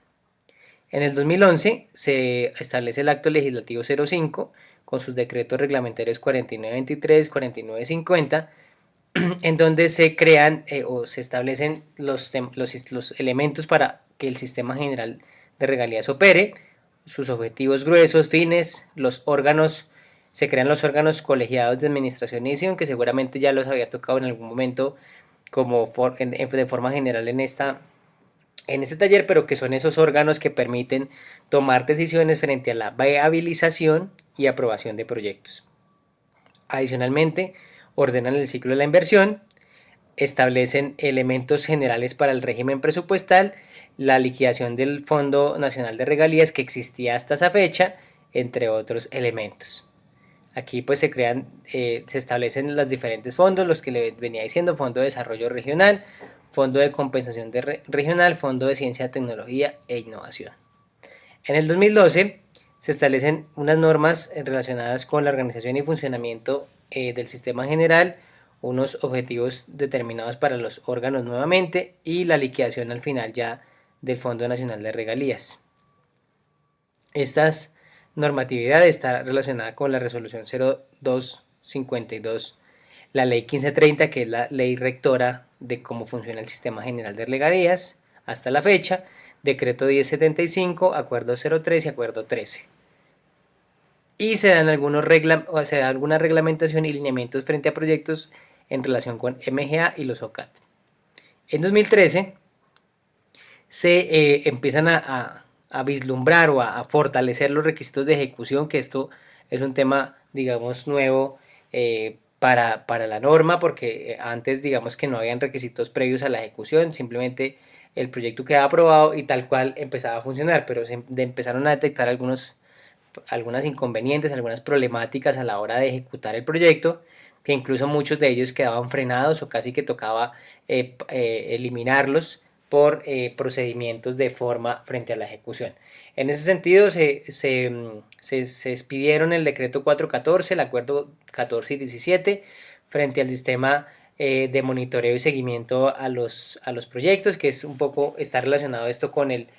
En el 2011 se establece el Acto Legislativo 05 con sus decretos reglamentarios 4923, 4950, en donde se crean o se establecen los elementos para que el sistema general de regalías opere, sus objetivos gruesos, fines, los órganos, se crean los órganos colegiados de administración y edición, que seguramente ya los había tocado en algún momento de forma general en este taller, pero que son esos órganos que permiten tomar decisiones frente a la viabilización y aprobación de proyectos. Adicionalmente, ordenan el ciclo de la inversión, establecen elementos generales para el régimen presupuestal, la liquidación del Fondo Nacional de Regalías que existía hasta esa fecha, entre otros elementos. Aquí pues se establecen los diferentes fondos, los que le venía diciendo: Fondo de Desarrollo Regional, Fondo de Compensación Regional, Fondo de Ciencia, Tecnología e Innovación. En el 2012 se establecen unas normas relacionadas con la organización y funcionamiento del sistema general, unos objetivos determinados para los órganos nuevamente, y la liquidación al final ya del Fondo Nacional de Regalías. Estas normatividad está relacionada con la resolución 0252, la ley 1530, que es la ley rectora de cómo funciona el sistema general de regalías hasta la fecha, decreto 1075, acuerdo 03 y acuerdo 13. Y se dan alguna reglamentación y lineamientos frente a proyectos en relación con MGA y los OCAT. En 2013 se empiezan a vislumbrar o a fortalecer los requisitos de ejecución, que esto es un tema, digamos, nuevo para la norma, porque antes, digamos, que no habían requisitos previos a la ejecución, simplemente el proyecto quedaba aprobado y tal cual empezaba a funcionar, pero se empezaron a detectar algunas inconvenientes, algunas problemáticas a la hora de ejecutar el proyecto, que incluso muchos de ellos quedaban frenados o casi que tocaba eliminarlos por procedimientos de forma frente a la ejecución. En ese sentido se expidieron el decreto 414, el acuerdo 14 y 17 frente al sistema de monitoreo y seguimiento a los proyectos, que es un poco, está relacionado esto con el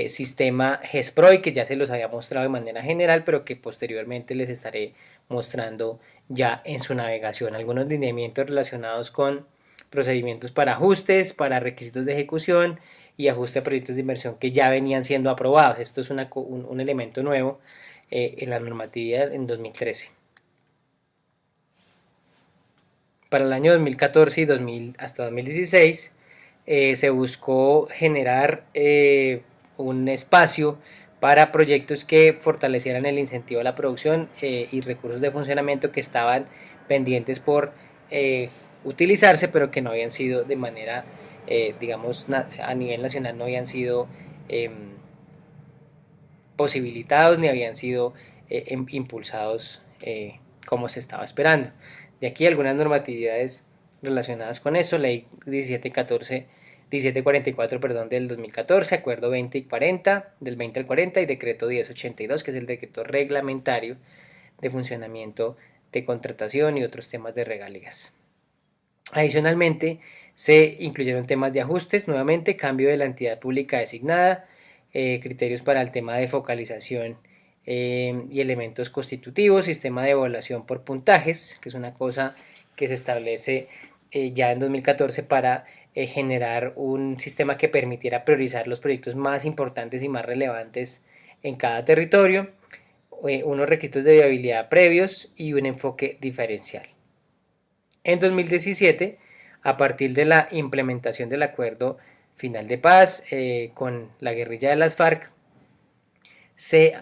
sistema GESPROI, que ya se los había mostrado de manera general, pero que posteriormente les estaré mostrando ya en su navegación. Algunos lineamientos relacionados con procedimientos para ajustes, para requisitos de ejecución y ajuste a proyectos de inversión que ya venían siendo aprobados. Esto es un elemento nuevo en la normatividad en 2013. Para el año 2014 y hasta 2016 se buscó generar un espacio para proyectos que fortalecieran el incentivo a la producción y recursos de funcionamiento que estaban pendientes por utilizarse, pero que no habían sido de manera, digamos, a nivel nacional no habían sido posibilitados ni habían sido impulsados como se estaba esperando. De aquí algunas normatividades relacionadas con eso: ley 1744 del 2014, acuerdo 20 y 40 del 20 al 40 y decreto 1082, que es el decreto reglamentario de funcionamiento de contratación y otros temas de regalías. Adicionalmente se incluyeron temas de ajustes, nuevamente cambio de la entidad pública designada, criterios para el tema de focalización y elementos constitutivos, sistema de evaluación por puntajes, que es una cosa que se establece ya en 2014 para generar un sistema que permitiera priorizar los proyectos más importantes y más relevantes en cada territorio, unos requisitos de viabilidad previos y un enfoque diferencial. En 2017, a partir de la implementación del acuerdo final de paz con la guerrilla de las FARC, se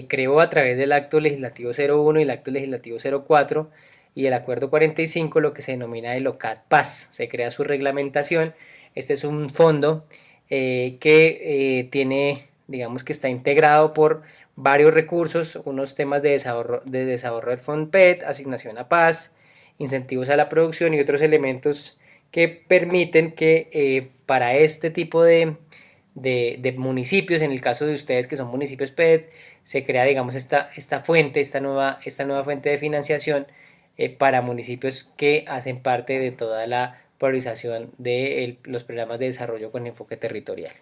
creó a través del acto legislativo 01 y el acto legislativo 04 y el Acuerdo 45, lo que se denomina el OCAD-PAS. Se crea su reglamentación. Este es un fondo que tiene, digamos que está integrado por varios recursos, unos temas de desarrollo del FONPET, asignación a paz, incentivos a la producción y otros elementos que permiten que para este tipo de municipios, en el caso de ustedes que son municipios PET, se crea, digamos, esta fuente, esta nueva fuente de financiación para municipios que hacen parte de toda la priorización de los programas de desarrollo con enfoque territorial.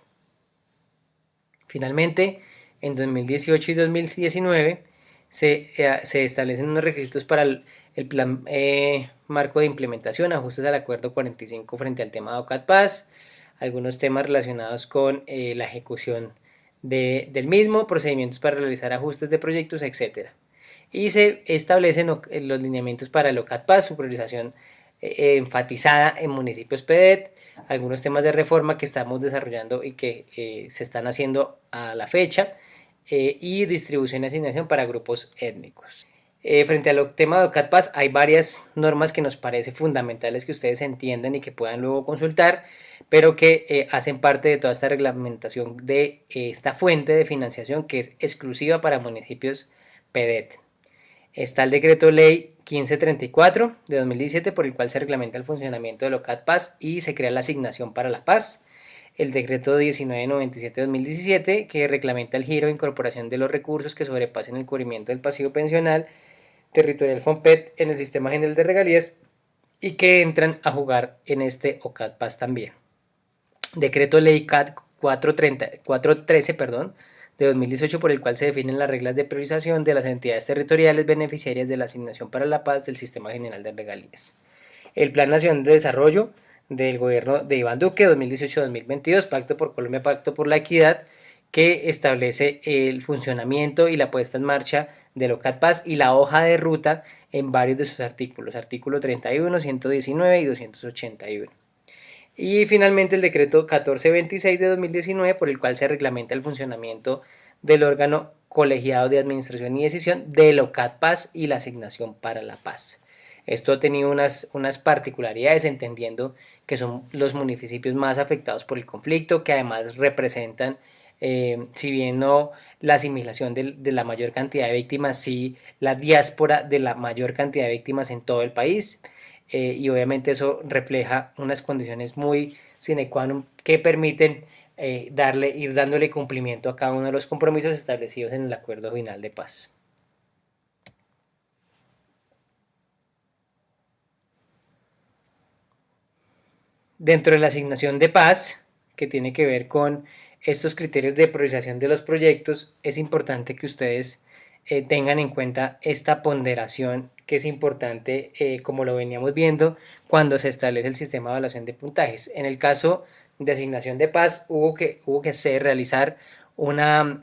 Finalmente, en 2018 y 2019 se establecen unos requisitos para el plan marco de implementación, ajustes al acuerdo 45 frente al tema de OCAD-PAS, algunos temas relacionados con la ejecución del mismo, procedimientos para realizar ajustes de proyectos, etc. Y se establecen los lineamientos para el OCAD-PAS, su priorización enfatizada en municipios PEDET, algunos temas de reforma que estamos desarrollando y que se están haciendo a la fecha, y distribución y asignación para grupos étnicos. Frente al tema de OCAD-PAS hay varias normas que nos parece fundamentales que ustedes entiendan y que puedan luego consultar, pero que hacen parte de toda esta reglamentación de esta fuente de financiación que es exclusiva para municipios PEDET. Está el decreto ley 1534 de 2017 por el cual se reglamenta el funcionamiento del OCAD-PAS y se crea la asignación para la paz. El decreto 1997 de 2017 que reglamenta el giro e incorporación de los recursos que sobrepasen el cubrimiento del pasivo pensional territorial FONPET en el sistema general de regalías y que entran a jugar en este OCAD-PAS también. Decreto ley CAD 413, de 2018 por el cual se definen las reglas de priorización de las entidades territoriales beneficiarias de la asignación para la paz del Sistema General de Regalías. El Plan Nacional de Desarrollo del gobierno de Iván Duque 2018-2022, Pacto por Colombia, Pacto por la Equidad, que establece el funcionamiento y la puesta en marcha del OCAD-PAS y la hoja de ruta en varios de sus artículos, artículo 31, 119 y 281. Y finalmente el decreto 1426 de 2019 por el cual se reglamenta el funcionamiento del órgano colegiado de administración y decisión del OCAD-PAS y la asignación para la paz. Esto ha tenido unas particularidades entendiendo que son los municipios más afectados por el conflicto, que además representan, si bien no la asimilación de la mayor cantidad de víctimas, sí la diáspora de la mayor cantidad de víctimas en todo el país. Y obviamente eso refleja unas condiciones muy sine qua non que permiten ir dándole cumplimiento a cada uno de los compromisos establecidos en el acuerdo final de paz. Dentro de la asignación de paz, que tiene que ver con estos criterios de priorización de los proyectos, es importante que ustedes tengan en cuenta esta ponderación que es importante, como lo veníamos viendo, cuando se establece el sistema de evaluación de puntajes. En el caso de asignación de paz hubo que realizar unos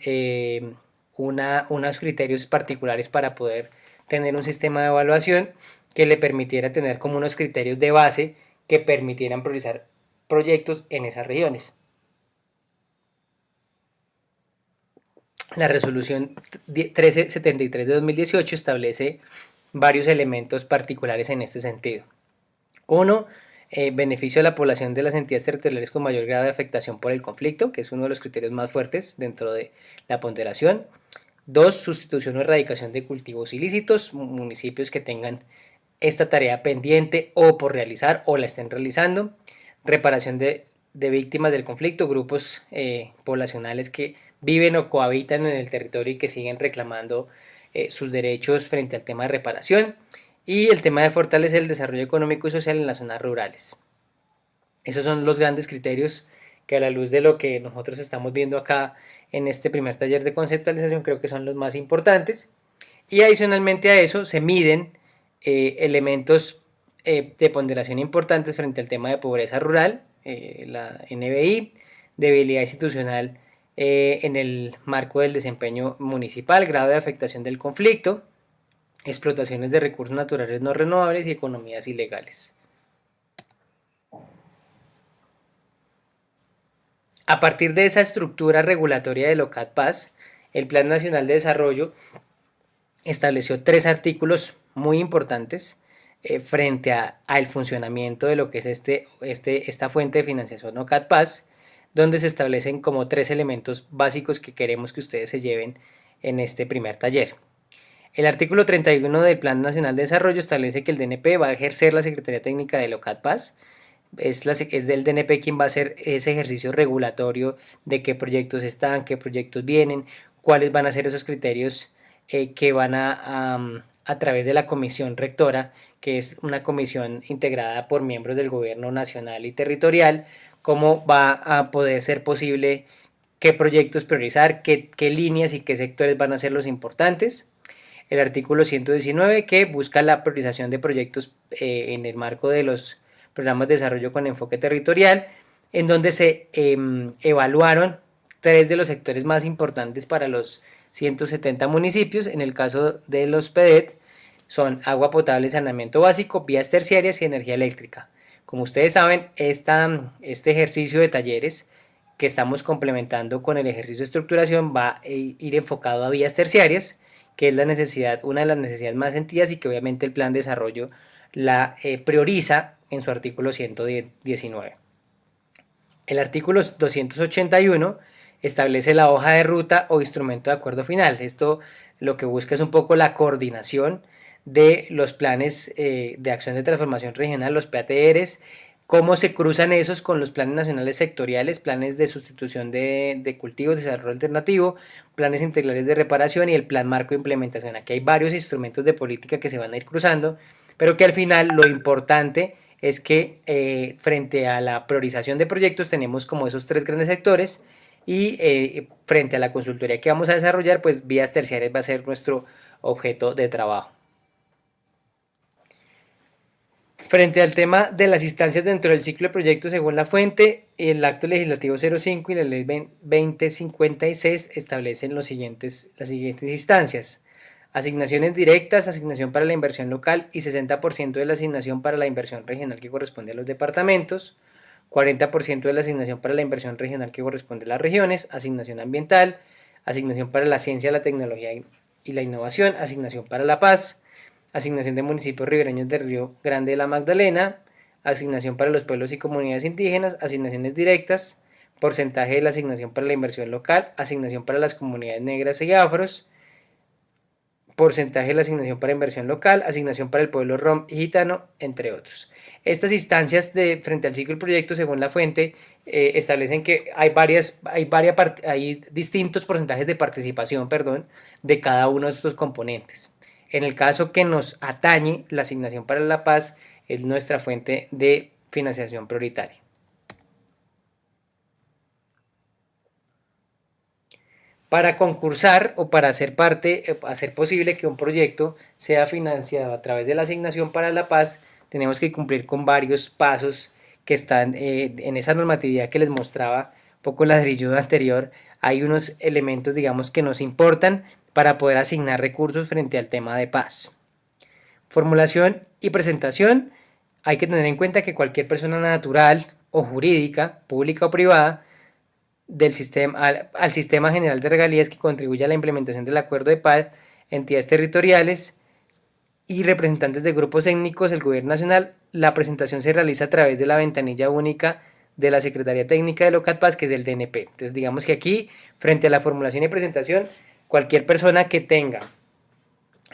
criterios particulares para poder tener un sistema de evaluación que le permitiera tener como unos criterios de base que permitieran priorizar proyectos en esas regiones. La resolución 1373 de 2018 establece varios elementos particulares en este sentido. Uno, beneficio a la población de las entidades territoriales con mayor grado de afectación por el conflicto, que es uno de los criterios más fuertes dentro de la ponderación. Dos, sustitución o erradicación de cultivos ilícitos, municipios que tengan esta tarea pendiente o por realizar o la estén realizando. Reparación de víctimas del conflicto, grupos poblacionales que viven o cohabitan en el territorio y que siguen reclamando sus derechos frente al tema de reparación, y el tema de fortalecer el desarrollo económico y social en las zonas rurales. Esos son los grandes criterios que, a la luz de lo que nosotros estamos viendo acá en este primer taller de conceptualización, creo que son los más importantes. Y adicionalmente a eso se miden elementos de ponderación importantes frente al tema de pobreza rural, la NBI, debilidad institucional en el marco del desempeño municipal, grado de afectación del conflicto, explotaciones de recursos naturales no renovables y economías ilegales. A partir de esa estructura regulatoria del OCAD-PAS, el Plan Nacional de Desarrollo estableció 3 artículos muy importantes frente al funcionamiento de lo que es esta fuente de financiación OCAD Paz, donde se establecen como 3 elementos básicos que queremos que ustedes se lleven en este primer taller. El artículo 31 del Plan Nacional de Desarrollo establece que el DNP va a ejercer la Secretaría Técnica del OCAD Paz. Es del DNP quien va a hacer ese ejercicio regulatorio de qué proyectos están, qué proyectos vienen, cuáles van a ser esos criterios que van a través de la comisión rectora, que es una comisión integrada por miembros del gobierno nacional y territorial, cómo va a poder ser posible qué proyectos priorizar, qué líneas y qué sectores van a ser los importantes. El artículo 119 que busca la priorización de proyectos en el marco de los programas de desarrollo con enfoque territorial, en donde se evaluaron 3 de los sectores más importantes para los 170 municipios. En el caso de los PEDET son agua potable, saneamiento básico, vías terciarias y energía eléctrica. Como ustedes saben, este ejercicio de talleres que estamos complementando con el ejercicio de estructuración va a ir enfocado a vías terciarias, que es una de las necesidades más sentidas y que obviamente el plan de desarrollo la prioriza en su artículo 119. El artículo 281 establece la hoja de ruta o instrumento de acuerdo final. Esto lo que busca es un poco la coordinación de los planes de acción de transformación regional, los PATRs, cómo se cruzan esos con los planes nacionales sectoriales, planes de sustitución de cultivos, desarrollo alternativo, planes integrales de reparación y el plan marco de implementación. Aquí hay varios instrumentos de política que se van a ir cruzando, pero que al final lo importante es que frente a la priorización de proyectos tenemos como esos 3 grandes sectores y frente a la consultoría que vamos a desarrollar, pues vías terciarias va a ser nuestro objeto de trabajo. Frente al tema de las instancias dentro del ciclo de proyectos según la fuente, el acto legislativo 05 y la ley 2056 establecen las siguientes instancias. Asignaciones directas, asignación para la inversión local y 60% de la asignación para la inversión regional que corresponde a los departamentos, 40% de la asignación para la inversión regional que corresponde a las regiones, asignación ambiental, asignación para la ciencia, la tecnología y la innovación, asignación para la paz, asignación de municipios ribereños del Río Grande de la Magdalena, asignación para los pueblos y comunidades indígenas, asignaciones directas, porcentaje de la asignación para la inversión local, asignación para las comunidades negras y afros, porcentaje de la asignación para inversión local, asignación para el pueblo rom y gitano, entre otros. Estas instancias frente al ciclo del proyecto, según la fuente, establecen que hay distintos porcentajes de participación, de cada uno de estos componentes. En el caso que nos atañe, la asignación para la paz es nuestra fuente de financiación prioritaria. Para concursar o para hacer hacer posible que un proyecto sea financiado a través de la asignación para la paz, tenemos que cumplir con varios pasos que están en esa normatividad que les mostraba un poco el ladrillo anterior. Hay unos elementos, digamos, que nos importan para poder asignar recursos frente al tema de paz. Formulación y presentación. Hay que tener en cuenta que cualquier persona natural o jurídica, pública o privada, al sistema general de regalías que contribuye a la implementación del acuerdo de paz, entidades territoriales y representantes de grupos étnicos del gobierno nacional. La presentación se realiza a través de la ventanilla única de la Secretaría Técnica del OCAD Paz, que es del DNP. Entonces digamos que aquí, frente a la formulación y presentación, cualquier persona que tenga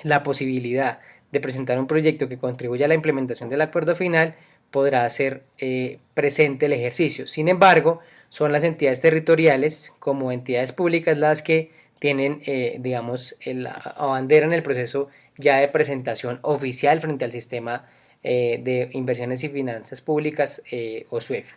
la posibilidad de presentar un proyecto que contribuya a la implementación del acuerdo final podrá hacer presente el ejercicio. Sin embargo, son las entidades territoriales como entidades públicas las que tienen, digamos, abanderan el proceso ya de presentación oficial frente al sistema de inversiones y finanzas públicas o SUEF.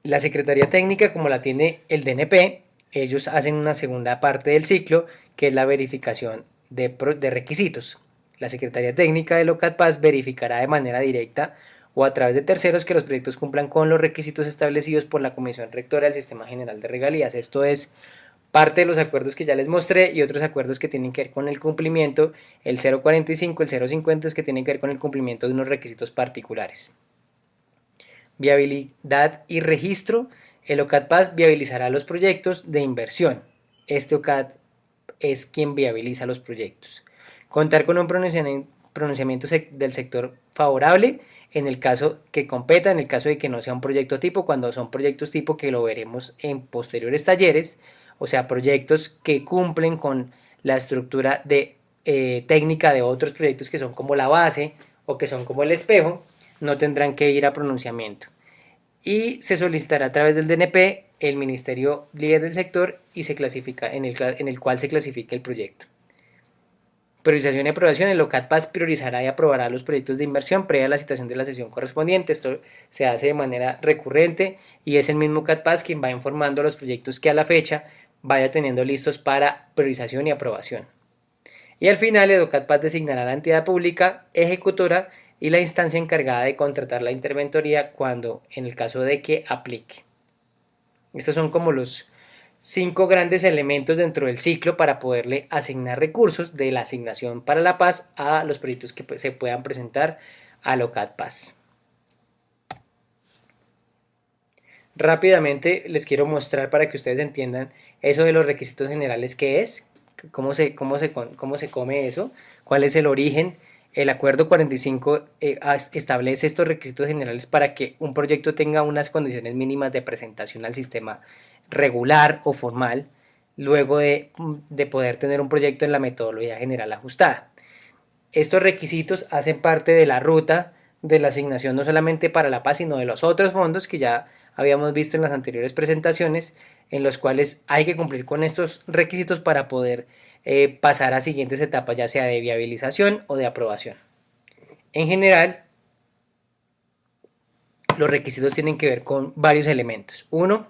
La Secretaría Técnica, como la tiene el DNP, ellos hacen una segunda parte del ciclo, que es la verificación de requisitos. La Secretaría Técnica del OCAD Paz verificará de manera directa o a través de terceros que los proyectos cumplan con los requisitos establecidos por la Comisión Rectora del Sistema General de Regalías. Esto es parte de los acuerdos que ya les mostré y otros acuerdos que tienen que ver con el cumplimiento, el 045, el 050 es que tienen que ver con el cumplimiento de unos requisitos particulares. Viabilidad y registro. El OCAD Paz viabilizará los proyectos de inversión. Este OCAD es quien viabiliza los proyectos. Contar con un pronunciamiento del sector favorable en el caso que competa, en el caso de que no sea un proyecto tipo, cuando son proyectos tipo que lo veremos en posteriores talleres, o sea, proyectos que cumplen con la estructura de técnica de otros proyectos que son como la base o que son como el espejo, no tendrán que ir a pronunciamiento. Y se solicitará a través del DNP el ministerio líder del sector y se clasifica en el cual se clasifica el proyecto. Priorización y aprobación. El OCATPAS priorizará y aprobará los proyectos de inversión previa a la citación de la sesión correspondiente. Esto se hace de manera recurrente y es el mismo OCATPAS quien va informando a los proyectos que a la fecha vaya teniendo listos para priorización y aprobación. Y al final el OCATPAS designará la entidad pública ejecutora y la instancia encargada de contratar la interventoría cuando, en el caso de que aplique. Estos son como los 5 grandes elementos dentro del ciclo para poderle asignar recursos de la asignación para la paz a los proyectos que se puedan presentar al OCATPAS. Rápidamente les quiero mostrar para que ustedes entiendan eso de los requisitos generales, qué es, cómo se come eso, cuál es el origen. El acuerdo 45 establece estos requisitos generales para que un proyecto tenga unas condiciones mínimas de presentación al sistema regular o formal, luego de poder tener un proyecto en la metodología general ajustada. Estos requisitos hacen parte de la ruta de la asignación no solamente para la paz, sino de los otros fondos que ya habíamos visto en las anteriores presentaciones, en los cuales hay que cumplir con estos requisitos para poder pasar a siguientes etapas, ya sea de viabilización o de aprobación. En general, los requisitos tienen que ver con varios elementos. Uno,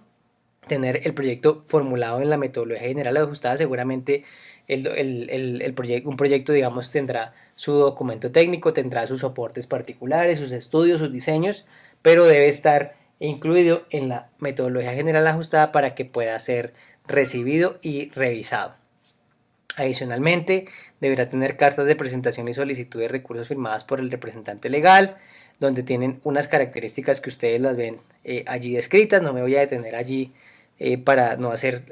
tener el proyecto formulado en la metodología general ajustada. Seguramente un proyecto, digamos, tendrá su documento técnico, tendrá sus soportes particulares, sus estudios, sus diseños, pero debe estar incluido en la metodología general ajustada para que pueda ser recibido y revisado. Adicionalmente, deberá tener cartas de presentación y solicitud de recursos firmadas por el representante legal, donde tienen unas características que ustedes las ven allí descritas. No me voy a detener allí para no hacer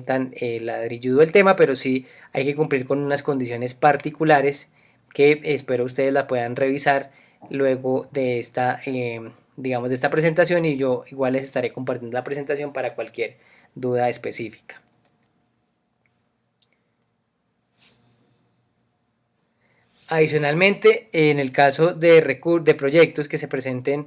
tan ladrilludo el tema, pero sí hay que cumplir con unas condiciones particulares que espero ustedes la puedan revisar luego de esta, digamos, de esta presentación, y yo igual les estaré compartiendo la presentación para cualquier duda específica. Adicionalmente, en el caso de proyectos que se presenten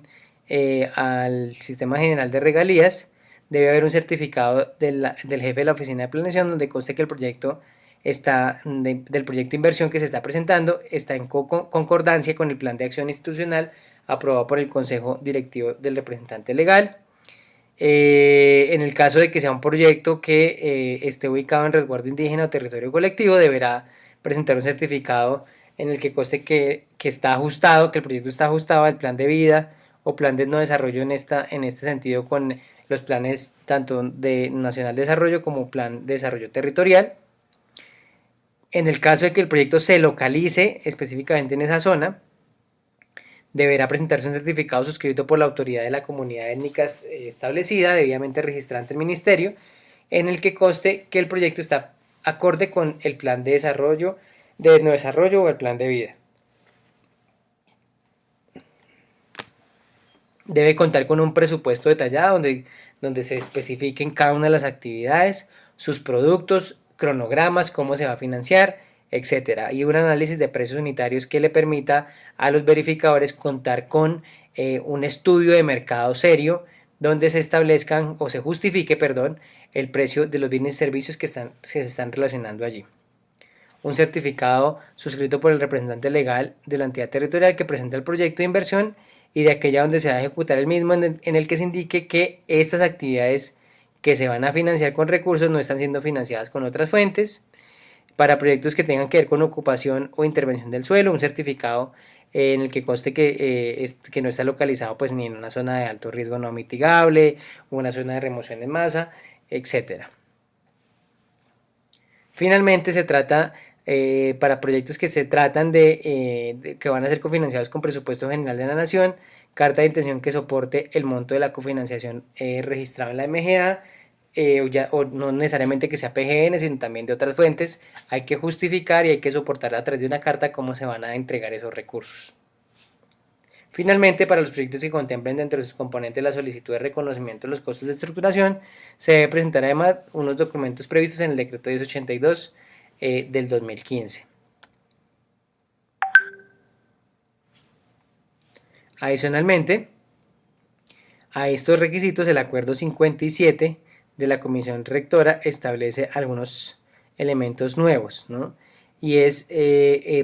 al Sistema General de Regalías, debe haber un certificado del jefe de la Oficina de Planeación donde conste que el proyecto del proyecto de inversión que se está presentando está en concordancia con el plan de acción institucional aprobado por el Consejo Directivo del representante legal. En el caso de que sea un proyecto que esté ubicado en resguardo indígena o territorio colectivo, deberá presentar un certificado en el que conste que está ajustado, que el proyecto está ajustado al plan de vida o plan de no desarrollo en este sentido con los planes tanto de Nacional de Desarrollo como Plan de Desarrollo Territorial. En el caso de que el proyecto se localice específicamente en esa zona, deberá presentarse un certificado suscrito por la autoridad de la comunidad étnica establecida, debidamente registrada ante el ministerio, en el que conste que el proyecto está acorde con el plan de desarrollo o el plan de vida. Debe contar con un presupuesto detallado donde se especifiquen cada una de las actividades, sus productos, cronogramas, cómo se va a financiar, etcétera, y un análisis de precios unitarios que le permita a los verificadores contar con un estudio de mercado serio donde se establezcan o se justifique, perdón, el precio de los bienes y servicios que se están relacionando allí. Un certificado suscrito por el representante legal de la entidad territorial que presenta el proyecto de inversión y de aquella donde se va a ejecutar el mismo, en el que se indique que estas actividades que se van a financiar con recursos no están siendo financiadas con otras fuentes. Para proyectos que tengan que ver con ocupación o intervención del suelo, un certificado en el que conste que no está localizado pues ni en una zona de alto riesgo no mitigable, una zona de remoción de masa, etcétera. Finalmente se trata para proyectos que se tratan que van a ser cofinanciados con presupuesto general de la nación, carta de intención que soporte el monto de la cofinanciación registrado en la MGA, o no necesariamente que sea PGN, sino también de otras fuentes, hay que justificar y hay que soportar a través de una carta cómo se van a entregar esos recursos. Finalmente, para los proyectos que contemplen dentro de sus componentes la solicitud de reconocimiento de los costos de estructuración, se debe presentar además unos documentos previstos en el decreto 1082 del 2015. Adicionalmente, a estos requisitos, el acuerdo 57 de la Comisión Rectora establece algunos elementos nuevos, ¿no? Y es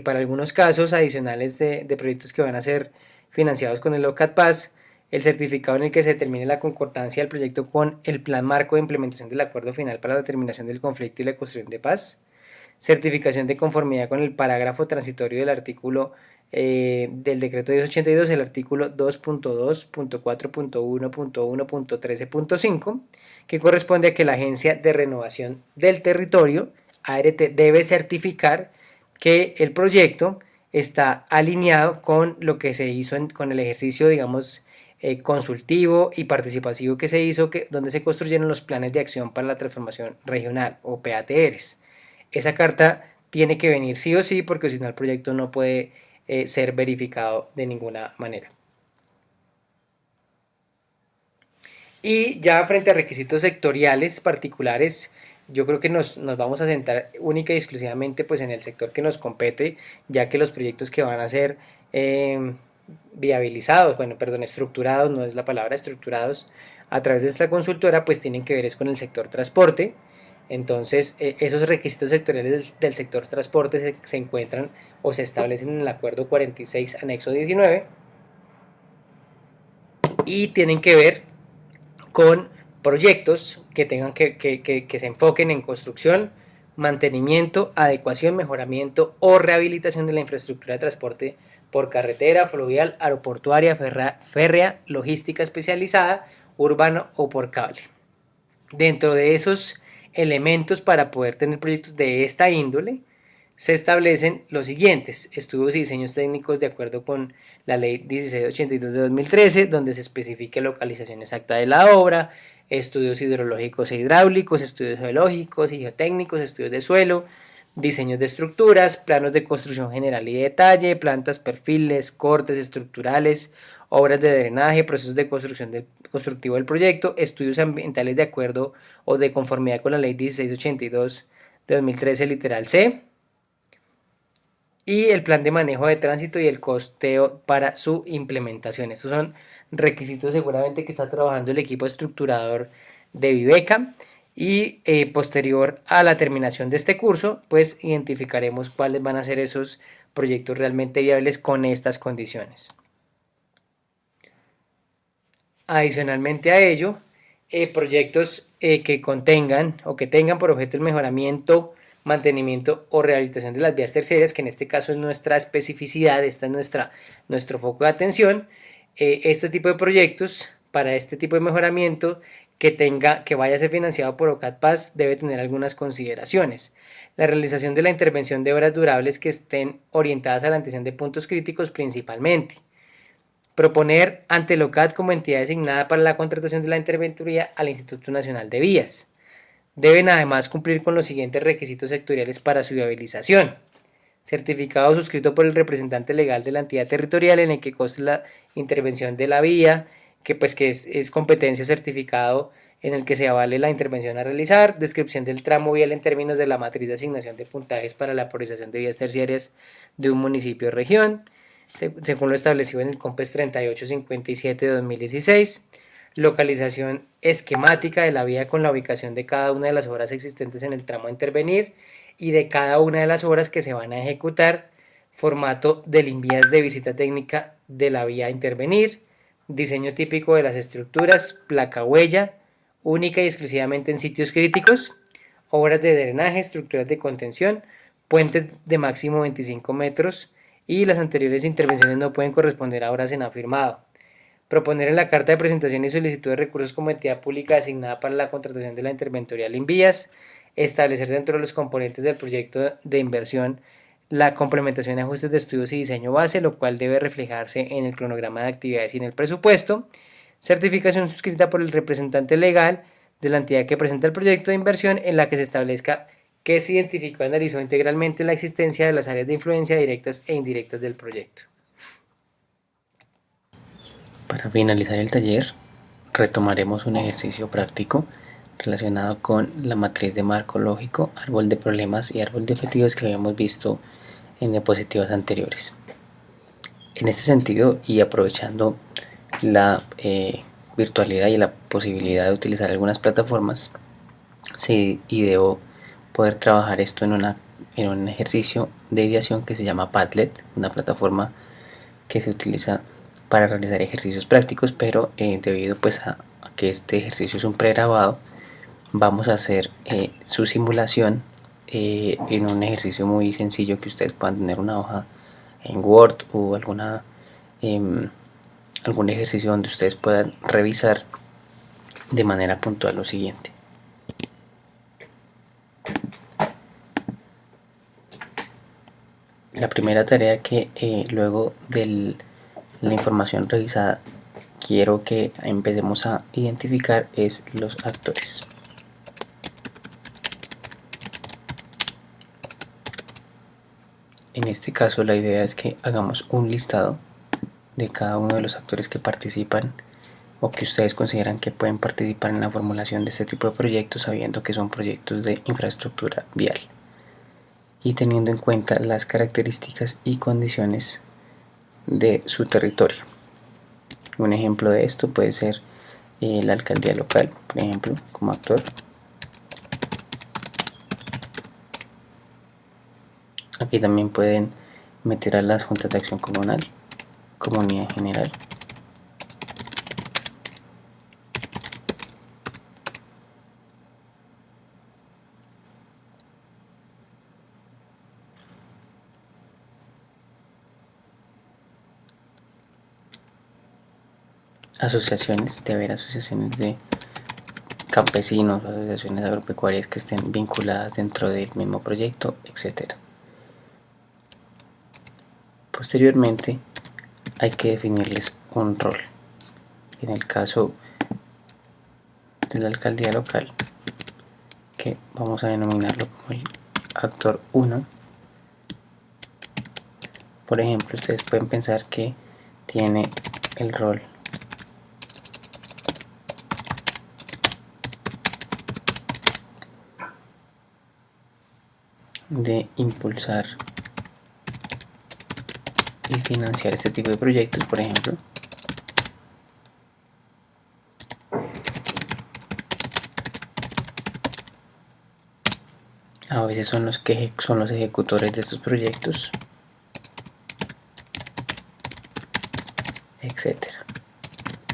para algunos casos adicionales de proyectos que van a ser financiados con el OCAD Paz, el certificado en el que se determine la concordancia del proyecto con el plan marco de implementación del acuerdo final para la terminación del conflicto y la construcción de paz, certificación de conformidad con el parágrafo transitorio del artículo del decreto 1082, el artículo 2.2.4.1.1.13.5, que corresponde a que la Agencia de Renovación del Territorio, ART, debe certificar que el proyecto está alineado con lo que se hizo con el ejercicio, digamos, consultivo y participativo que se hizo, donde se construyeron los planes de acción para la transformación regional o PATRs. Esa carta tiene que venir sí o sí, porque si no el proyecto no puede ser verificado de ninguna manera. Y ya frente a requisitos sectoriales particulares, yo creo que nos vamos a centrar única y exclusivamente pues, en el sector que nos compete, ya que los proyectos que van a ser viabilizados, estructurados, no es la palabra, estructurados a través de esta consultora, pues tienen que ver es con el sector transporte. Entonces, esos requisitos sectoriales del sector transporte se encuentran o se establecen en el acuerdo 46, anexo 19, y tienen que ver con proyectos que tengan que se enfoquen en construcción, mantenimiento, adecuación, mejoramiento o rehabilitación de la infraestructura de transporte por carretera, fluvial, aeroportuaria, férrea, logística especializada, urbano o por cable. Dentro de esos elementos para poder tener proyectos de esta índole, se establecen los siguientes: estudios y diseños técnicos de acuerdo con la ley 1682 de 2013, donde se especifique la localización exacta de la obra, estudios hidrológicos e hidráulicos, estudios geológicos y geotécnicos, estudios de suelo, diseños de estructuras, planos de construcción general y detalle, plantas, perfiles, cortes estructurales, obras de drenaje, procesos de construcción constructivo del proyecto, estudios ambientales de acuerdo o de conformidad con la ley 1682 de 2013, literal C, y el plan de manejo de tránsito y el costeo para su implementación. Estos son requisitos seguramente que está trabajando el equipo estructurador de Viveca, y posterior a la terminación de este curso, pues identificaremos cuáles van a ser esos proyectos realmente viables con estas condiciones. Adicionalmente a ello, proyectos que contengan o que tengan por objeto el mejoramiento, mantenimiento o rehabilitación de las vías terciarias, que en este caso es nuestra especificidad, esta es nuestro foco de atención. Este tipo de proyectos para este tipo de mejoramiento que vaya a ser financiado por OCAD Paz debe tener algunas consideraciones. La realización de la intervención de obras durables que estén orientadas a la atención de puntos críticos principalmente. Proponer ante el OCAD como entidad designada para la contratación de la interventoría al Instituto Nacional de Vías. Deben además cumplir con los siguientes requisitos sectoriales para su viabilización: certificado suscrito por el representante legal de la entidad territorial en el que conste la intervención de la vía, que es competencia o certificado en el que se avale la intervención a realizar, descripción del tramo vial en términos de la matriz de asignación de puntajes para la priorización de vías terciarias de un municipio o región, según lo establecido en el COMPES 3857 de 2016, localización esquemática de la vía con la ubicación de cada una de las obras existentes en el tramo a intervenir y de cada una de las obras que se van a ejecutar, formato del invías de visita técnica de la vía a intervenir, diseño típico de las estructuras, placa huella, única y exclusivamente en sitios críticos, obras de drenaje, estructuras de contención, puentes de máximo 25 metros, y las anteriores intervenciones no pueden corresponder a obras en afirmado. Proponer en la carta de presentación y solicitud de recursos como entidad pública designada para la contratación de la interventorial Invías, establecer dentro de los componentes del proyecto de inversión la complementación de ajustes de estudios y diseño base, lo cual debe reflejarse en el cronograma de actividades y en el presupuesto, certificación suscrita por el representante legal de la entidad que presenta el proyecto de inversión, en la que se establezca que se identificó y analizó integralmente la existencia de las áreas de influencia directas e indirectas del proyecto. Para finalizar el taller, retomaremos un ejercicio práctico relacionado con la matriz de marco lógico, árbol de problemas y árbol de objetivos que habíamos visto en diapositivas anteriores. En este sentido, y aprovechando la virtualidad y la posibilidad de utilizar algunas plataformas, sí, y debo poder trabajar esto en un ejercicio de ideación que se llama Padlet, una plataforma que se utiliza para realizar ejercicios prácticos, pero debido pues a que este ejercicio es un pregrabado, vamos a hacer su simulación en un ejercicio muy sencillo que ustedes puedan tener una hoja en Word o algún ejercicio donde ustedes puedan revisar de manera puntual lo siguiente. La primera tarea que luego de la información revisada quiero que empecemos a identificar es los actores. En este caso la idea es que hagamos un listado de cada uno de los actores que participan o que ustedes consideran que pueden participar en la formulación de este tipo de proyectos, sabiendo que son proyectos de infraestructura vial y teniendo en cuenta las características y condiciones de su territorio. Un ejemplo de esto puede ser la alcaldía local, por ejemplo, como actor. Aquí también pueden meter a las juntas de acción comunal, comunidad en general. Asociaciones, de haber asociaciones de campesinos, asociaciones agropecuarias que estén vinculadas dentro del mismo proyecto, etc. Posteriormente hay que definirles un rol. En el caso de la alcaldía local, que vamos a denominarlo como el actor 1, por ejemplo, ustedes pueden pensar que tiene el rol de impulsar y financiar este tipo de proyectos, por ejemplo. A veces son los ejecutores de estos proyectos, etcétera.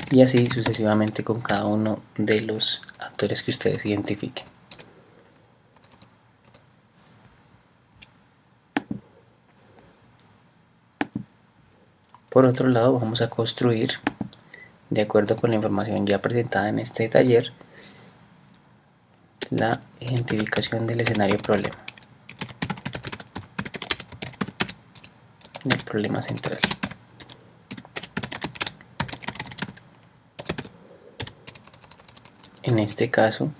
Y así sucesivamente con cada uno de los actores que ustedes identifiquen. Por otro lado, vamos a construir, de acuerdo con la información ya presentada en este taller, la identificación del escenario problema, del problema central. En este caso,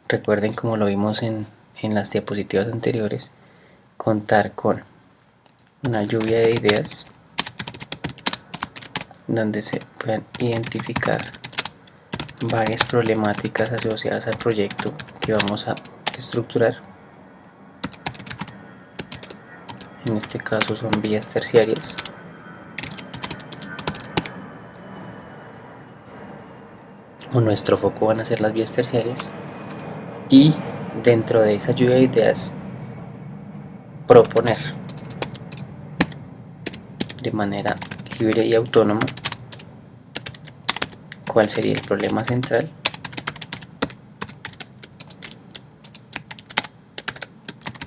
recuerden, como lo vimos en las diapositivas anteriores, contar con una lluvia de ideas donde se puedan identificar varias problemáticas asociadas al proyecto que vamos a estructurar. En este caso son vías terciarias. O nuestro foco van a ser las vías terciarias. Y dentro de esa lluvia de ideas, proponer de manera libre y autónoma cuál sería el problema central,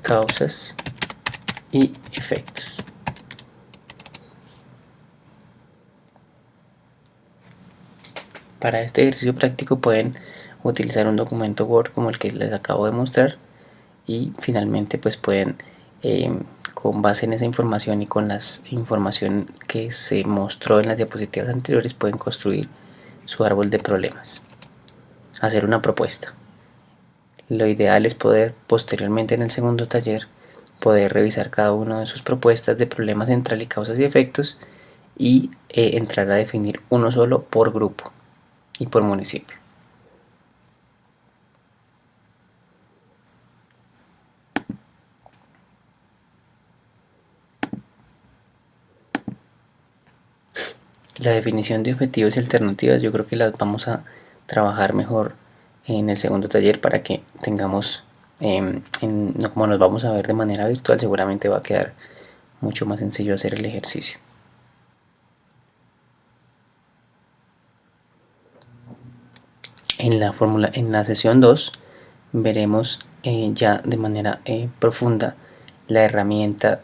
causas y efectos. Para este ejercicio práctico pueden utilizar un documento Word como el que les acabo de mostrar, y finalmente pues pueden con base en esa información y con la información que se mostró en las diapositivas anteriores, pueden construir su árbol de problemas, hacer una propuesta. Lo ideal es poder posteriormente en el segundo taller poder revisar cada una de sus propuestas de problema central y causas y efectos y entrar a definir uno solo por grupo y por municipio. La definición de objetivos y alternativas yo creo que las vamos a trabajar mejor en el segundo taller para que tengamos, como nos vamos a ver de manera virtual, seguramente va a quedar mucho más sencillo hacer el ejercicio. En la sesión 2 veremos ya de manera profunda la herramienta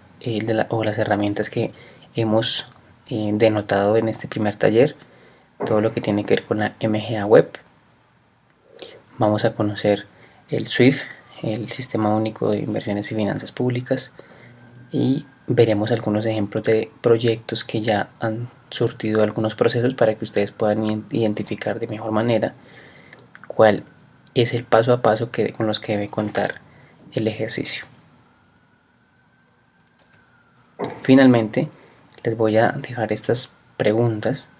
o las herramientas que hemos denotado en este primer taller, todo lo que tiene que ver con la MGA Web. Vamos a conocer el SWIFT, el Sistema Único de Inversiones y Finanzas Públicas, y veremos algunos ejemplos de proyectos que ya han surtido algunos procesos para que ustedes puedan identificar de mejor manera cuál es el paso a paso con los que debe contar el ejercicio. Finalmente, les voy a dejar estas preguntas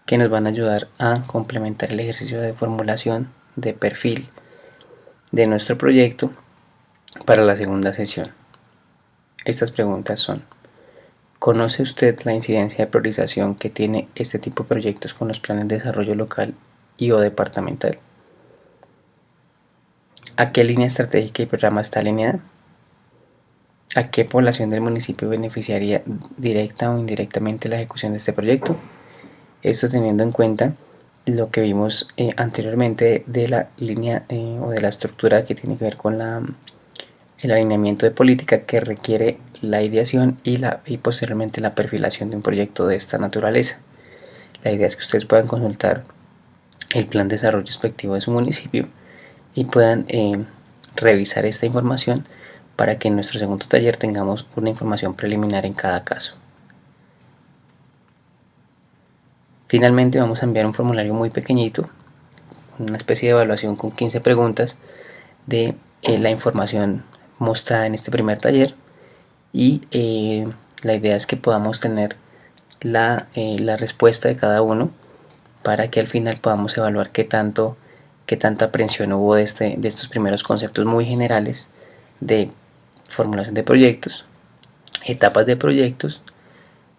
que nos van a ayudar a complementar el ejercicio de formulación de perfil de nuestro proyecto para la segunda sesión. Estas preguntas son: ¿conoce usted la incidencia de priorización que tiene este tipo de proyectos con los planes de desarrollo local y o departamental? ¿A qué línea estratégica y programa está alineada? ¿A qué población del municipio beneficiaría directa o indirectamente la ejecución de este proyecto? Esto teniendo en cuenta lo que vimos anteriormente de la línea o de la estructura que tiene que ver con el alineamiento de política que requiere la ideación y posteriormente la perfilación de un proyecto de esta naturaleza. La idea es que ustedes puedan consultar el plan de desarrollo respectivo de su municipio y puedan revisar esta información para que en nuestro segundo taller tengamos una información preliminar en cada caso. Finalmente vamos a enviar un formulario muy pequeñito, una especie de evaluación con 15 preguntas de la información mostrada en este primer taller, y la idea es que podamos tener la respuesta de cada uno para que al final podamos evaluar qué tanta aprehensión hubo de estos primeros conceptos muy generales de formulación de proyectos, etapas de proyectos,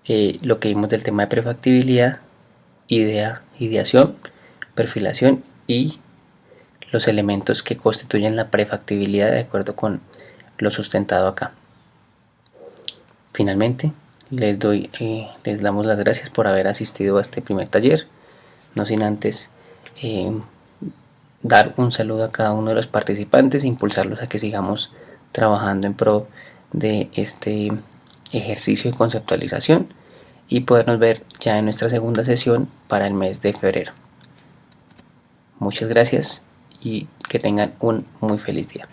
lo que vimos del tema de prefactibilidad, ideación, perfilación y los elementos que constituyen la prefactibilidad de acuerdo con lo sustentado acá. Finalmente, les damos las gracias por haber asistido a este primer taller, no sin antes dar un saludo a cada uno de los participantes e impulsarlos a que sigamos trabajando en pro de este ejercicio de conceptualización y podernos ver ya en nuestra segunda sesión para el mes de febrero. Muchas gracias y que tengan un muy feliz día.